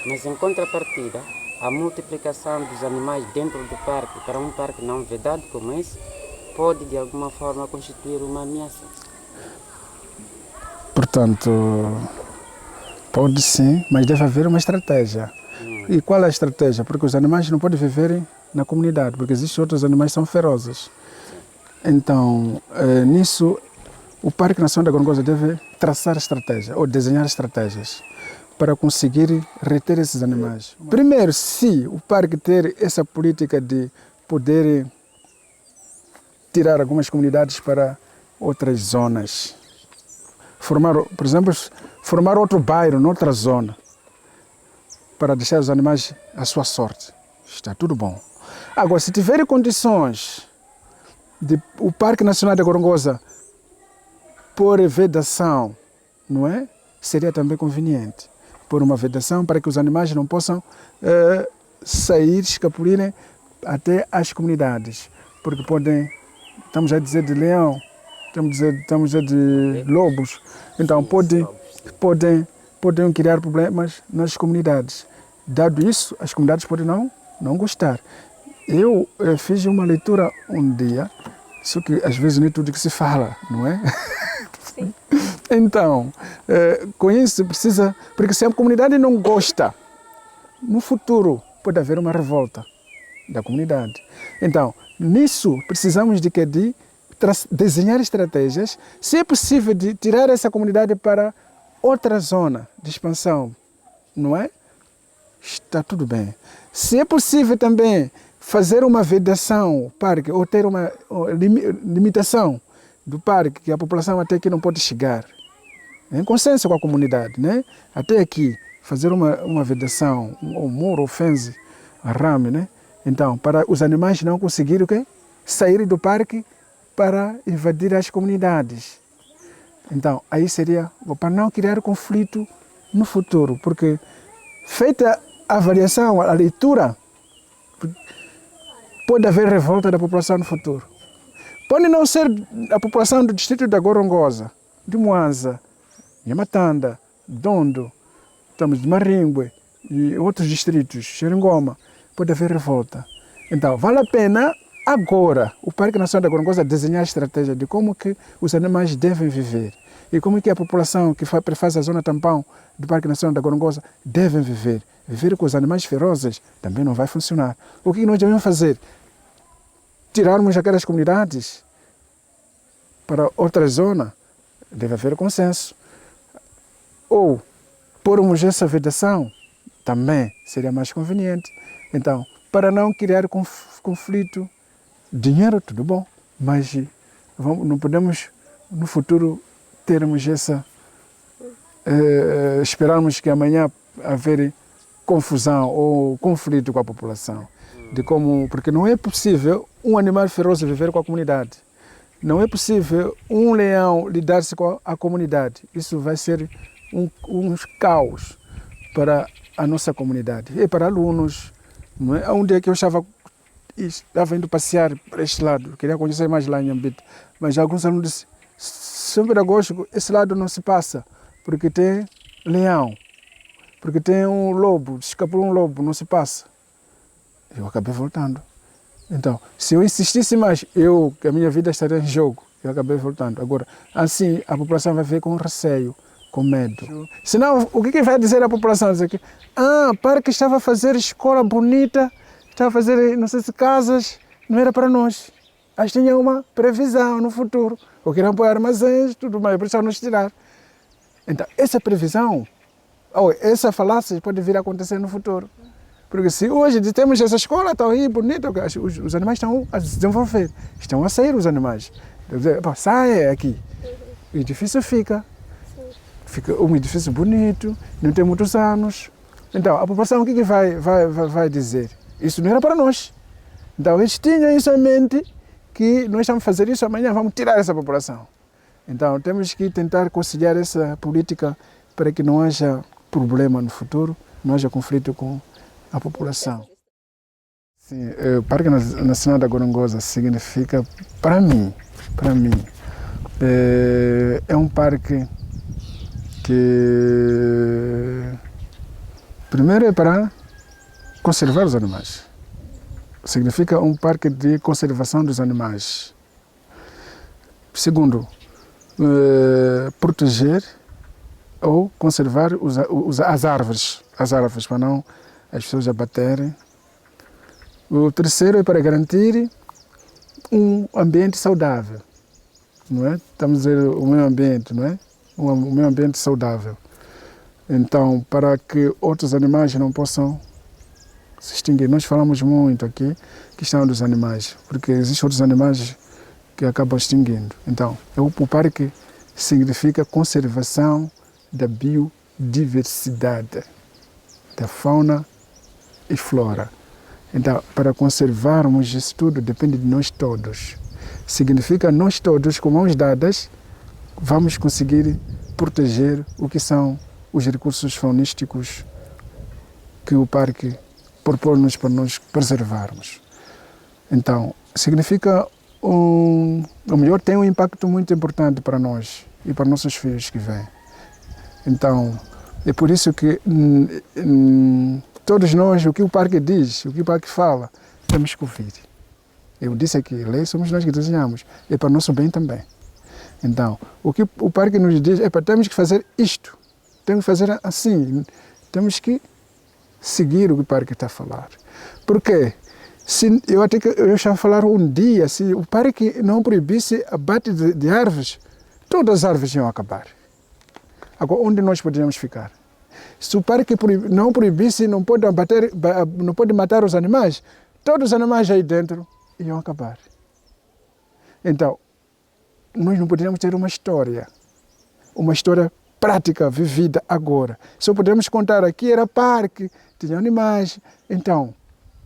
Speaker 3: mas em contrapartida, a multiplicação dos animais dentro do parque para um parque não vedado como esse pode de alguma forma constituir uma ameaça.
Speaker 1: Portanto, pode sim, mas deve haver uma estratégia. E qual é a estratégia? Porque os animais não podem viver na comunidade, porque existem outros animais que são ferozes. Então, nisso, o Parque Nacional da Gorongosa deve traçar estratégia, ou desenhar estratégias, para conseguir reter esses animais. Primeiro, se o parque ter essa política de poder tirar algumas comunidades para outras zonas, por exemplo, formar outro bairro, noutra zona, para deixar os animais à sua sorte. Está tudo bom. Agora, se tiver condições de o Parque Nacional da Gorongosa por vedação, não é? Seria também conveniente. por uma vedação para que os animais não possam sair, escapulirem até às comunidades. Porque podem, estamos a dizer de leão, estamos a dizer de lobos, então podem criar problemas nas comunidades. Dado isso, as comunidades podem não gostar. Eu fiz uma leitura um dia, só que às vezes nem tudo que se fala, não é?
Speaker 4: Sim.
Speaker 1: Então, com isso precisa, porque se a comunidade não gosta, no futuro pode haver uma revolta da comunidade. Então, nisso precisamos de desenhar estratégias, se é possível de tirar essa comunidade para outra zona de expansão, não é? Está tudo bem. Se é possível também fazer uma vedação parque ou ter uma limitação do parque que a população até aqui não pode chegar, em consenso com a comunidade, né? Até aqui fazer uma vedação, um muro, um fence, arame, né? Então, para os animais não conseguirem o quê? Sair do parque para invadir as comunidades. Então, aí seria para não criar conflito no futuro, porque feita a avaliação, a leitura, pode haver revolta da população no futuro. Pode não ser a população do distrito da Gorongosa, de Mwanza, Nhamatanda, Dondo, estamos de Maringue e outros distritos, Xeringoma, pode haver revolta. Então, vale a pena agora o Parque Nacional da Gorongosa desenhar a estratégia de como que os animais devem viver e como que a população que faz a zona tampão do Parque Nacional da Gorongosa devem viver. Viver com os animais ferozes também não vai funcionar. O que nós devemos fazer? Tirarmos aquelas comunidades para outra zona? Deve haver consenso. Ou pormos essa vedação? Também seria mais conveniente. Então, para não criar conflito, dinheiro tudo bom, mas não podemos no futuro termos esperarmos que amanhã haver confusão ou conflito com a população. Porque não é possível um animal feroz viver com a comunidade. Não é possível um leão lidar-se com a comunidade. Isso vai ser um caos para a nossa comunidade e para alunos. Não é? Um dia que eu estava indo passear para este lado, queria conhecer mais lá em Ambito, mas alguns alunos disseram, São Pedagógico, esse lado não se passa, porque tem leão, porque tem um lobo, escapou um lobo, não se passa. Eu acabei voltando. Então, se eu insistisse mais, que a minha vida estaria em jogo, eu acabei voltando. Agora, assim, a população vai ver com receio, com medo. Senão, o que vai dizer a população? Dizer que, parque estava a fazer escola bonita, estava a fazer, não sei se casas, não era para nós. Mas tinha uma previsão no futuro. Ou queriam pôr armazéns, tudo mais, precisavam nos tirar. Então, essa previsão, ou essa falácia pode vir a acontecer no futuro. Porque se hoje temos essa escola, está aí bonita, os animais estão a se desenvolver, estão a sair os animais. Sai aqui. O edifício fica um edifício bonito, não tem muitos anos. Então, a população o que vai dizer? Isso não era para nós. Então, eles tinham isso em mente, que nós estamos a fazer isso, amanhã vamos tirar essa população. Então, temos que tentar conciliar essa política para que não haja problema no futuro, não haja conflito com a população. Sim, o Parque Nacional da Gorongosa significa, para mim, é um parque que, primeiro, é para conservar os animais. Significa um parque de conservação dos animais. Segundo, proteger ou conservar as árvores, para não as pessoas abaterem. O terceiro é para garantir um ambiente saudável, não é? Estamos a dizer o meio ambiente, não é? Um meio ambiente saudável. Então, para que outros animais não possam se extinguir. Nós falamos muito aqui questão dos animais, porque existem outros animais que acabam extinguindo. Então, o parque significa conservação da biodiversidade, da fauna e flora. Então, para conservarmos isso tudo, depende de nós todos. Significa nós todos, com mãos dadas, vamos conseguir proteger o que são os recursos faunísticos que o parque propõe-nos para nós preservarmos. Então, significa, ou melhor, tem um impacto muito importante para nós e para nossos filhos que vêm. Então, é por isso que todos nós, o que o parque diz, o que o parque fala, temos que ouvir. Eu disse aqui, lei somos nós que desenhamos, é para o nosso bem também. Então, o que o parque nos diz é para temos que fazer isto, temos que fazer assim, temos que seguir o que o parque está a falar. Por quê? Eu estava a falar um dia, se o parque não proibisse abate de árvores, todas as árvores iam acabar. Agora, onde nós poderíamos ficar? Se o parque não proibisse, não pode matar os animais, todos os animais aí dentro iam acabar. Então, nós não poderíamos ter uma história prática, vivida agora. Só podemos contar aqui era parque, tinha animais. Então,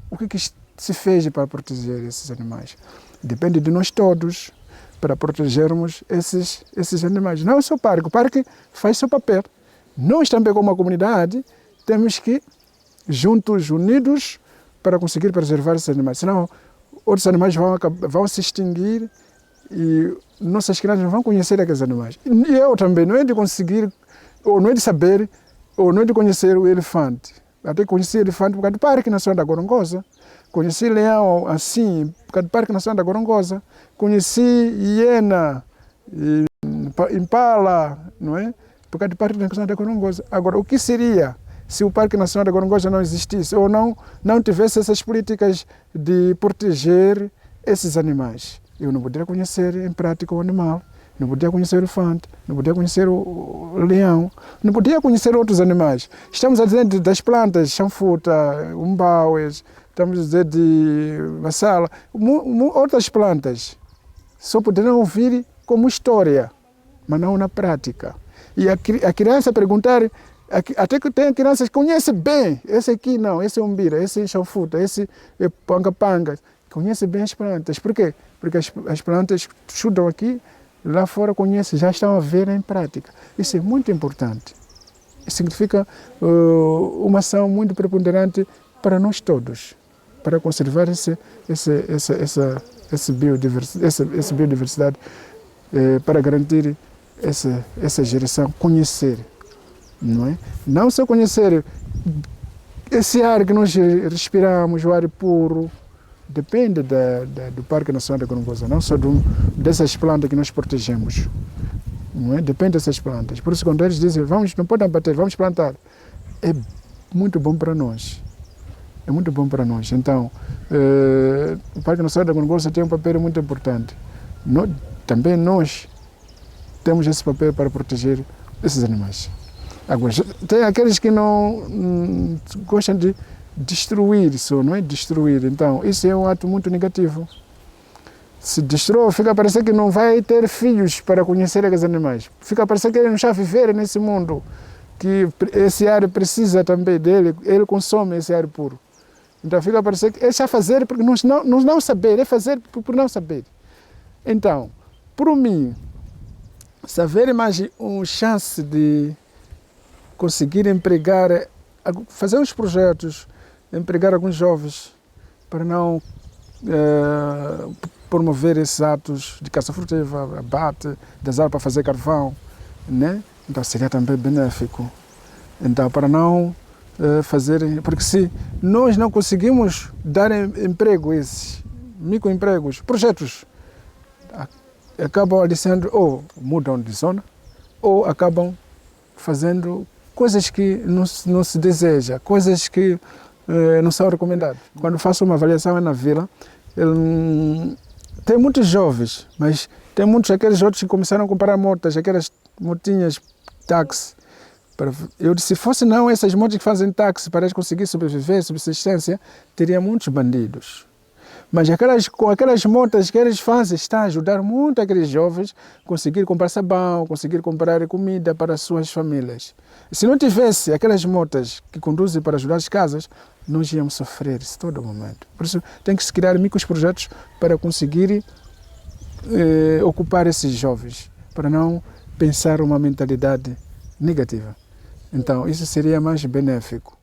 Speaker 1: o que se fez para proteger esses animais? Depende de nós todos para protegermos esses animais. Não só o parque faz seu papel. Nós também, como uma comunidade, temos que, juntos, unidos, para conseguir preservar esses animais. Senão, outros animais vão se extinguir e nossas crianças não vão conhecer aqueles animais. E eu também, não é de conseguir, ou não é de saber, ou não é de conhecer o elefante. Até conheci o elefante por causa do Parque Nacional da Gorongosa. Conheci leão assim, por causa do Parque Nacional da Gorongosa. Conheci hiena, impala, não é? Por causa do Parque Nacional da Gorongosa. Agora, o que seria se o Parque Nacional da Gorongosa não existisse ou não tivesse essas políticas de proteger esses animais? Eu não poderia conhecer em prática o animal, não poderia conhecer o elefante, não poderia conhecer o leão, não poderia conhecer outros animais. Estamos a dizer das plantas, chanfuta, umbaues, estamos a dizer de massala, outras plantas. Só poderiam ouvir como história, mas não na prática. E a criança perguntar, até que tem crianças que conhecem bem, esse aqui não, esse é umbira, esse é chanfuta, esse é panga-panga, conhecem bem as plantas. Por quê? Porque as plantas estudam aqui, lá fora conhecem, já estão a ver em prática. Isso é muito importante. Isso significa uma ação muito preponderante para nós todos, para conservar essa biodiversidade, para garantir essa geração, conhecer, não é? Não só conhecer esse ar que nós respiramos, o ar puro, depende do Parque Nacional da Gorongosa, não só dessas plantas que nós protegemos, não é? Depende dessas plantas. Por isso, quando eles dizem, não podem abater, vamos plantar, é muito bom para nós. É muito bom para nós. Então, o Parque Nacional da Gorongosa tem um papel muito importante. Também nós temos esse papel para proteger esses animais. Agora, tem aqueles que não gostam de destruir só, não é destruir. Então, isso é um ato muito negativo. Se destrói, fica a parecer que não vai ter filhos para conhecer aqueles animais. Fica a parecer que ele não está a viver nesse mundo, que esse ar precisa também dele, ele consome esse ar puro. Então, fica a parecer que ele está a fazer porque não saber, é fazer por não saber. Então, por mim, se haver mais uma chance de conseguir empregar, fazer uns projetos, empregar alguns jovens para não promover esses atos de caça furtiva, abate, das árvores para fazer carvão, né? Então seria também benéfico. Então, para não fazer, porque se nós não conseguimos dar emprego, esses microempregos, projetos, acabam dizendo ou mudam de zona ou acabam fazendo coisas que não se deseja, coisas que não são recomendadas. Quando faço uma avaliação na vila, tem muitos jovens, mas tem muitos aqueles outros que começaram a comprar motas, aquelas motinhas táxi. Eu disse, se fosse não essas motos que fazem táxi para eles conseguir sobreviver, subsistência, teria muitos bandidos. Mas com aquelas motas que eles fazem, está a ajudar muito aqueles jovens a conseguir comprar sabão, conseguir comprar comida para as suas famílias. Se não tivesse aquelas motas que conduzem para ajudar as casas, nós íamos sofrer isso todo momento. Por isso, tem que se criar micros projetos para conseguir ocupar esses jovens, para não pensar uma mentalidade negativa. Então, isso seria mais benéfico.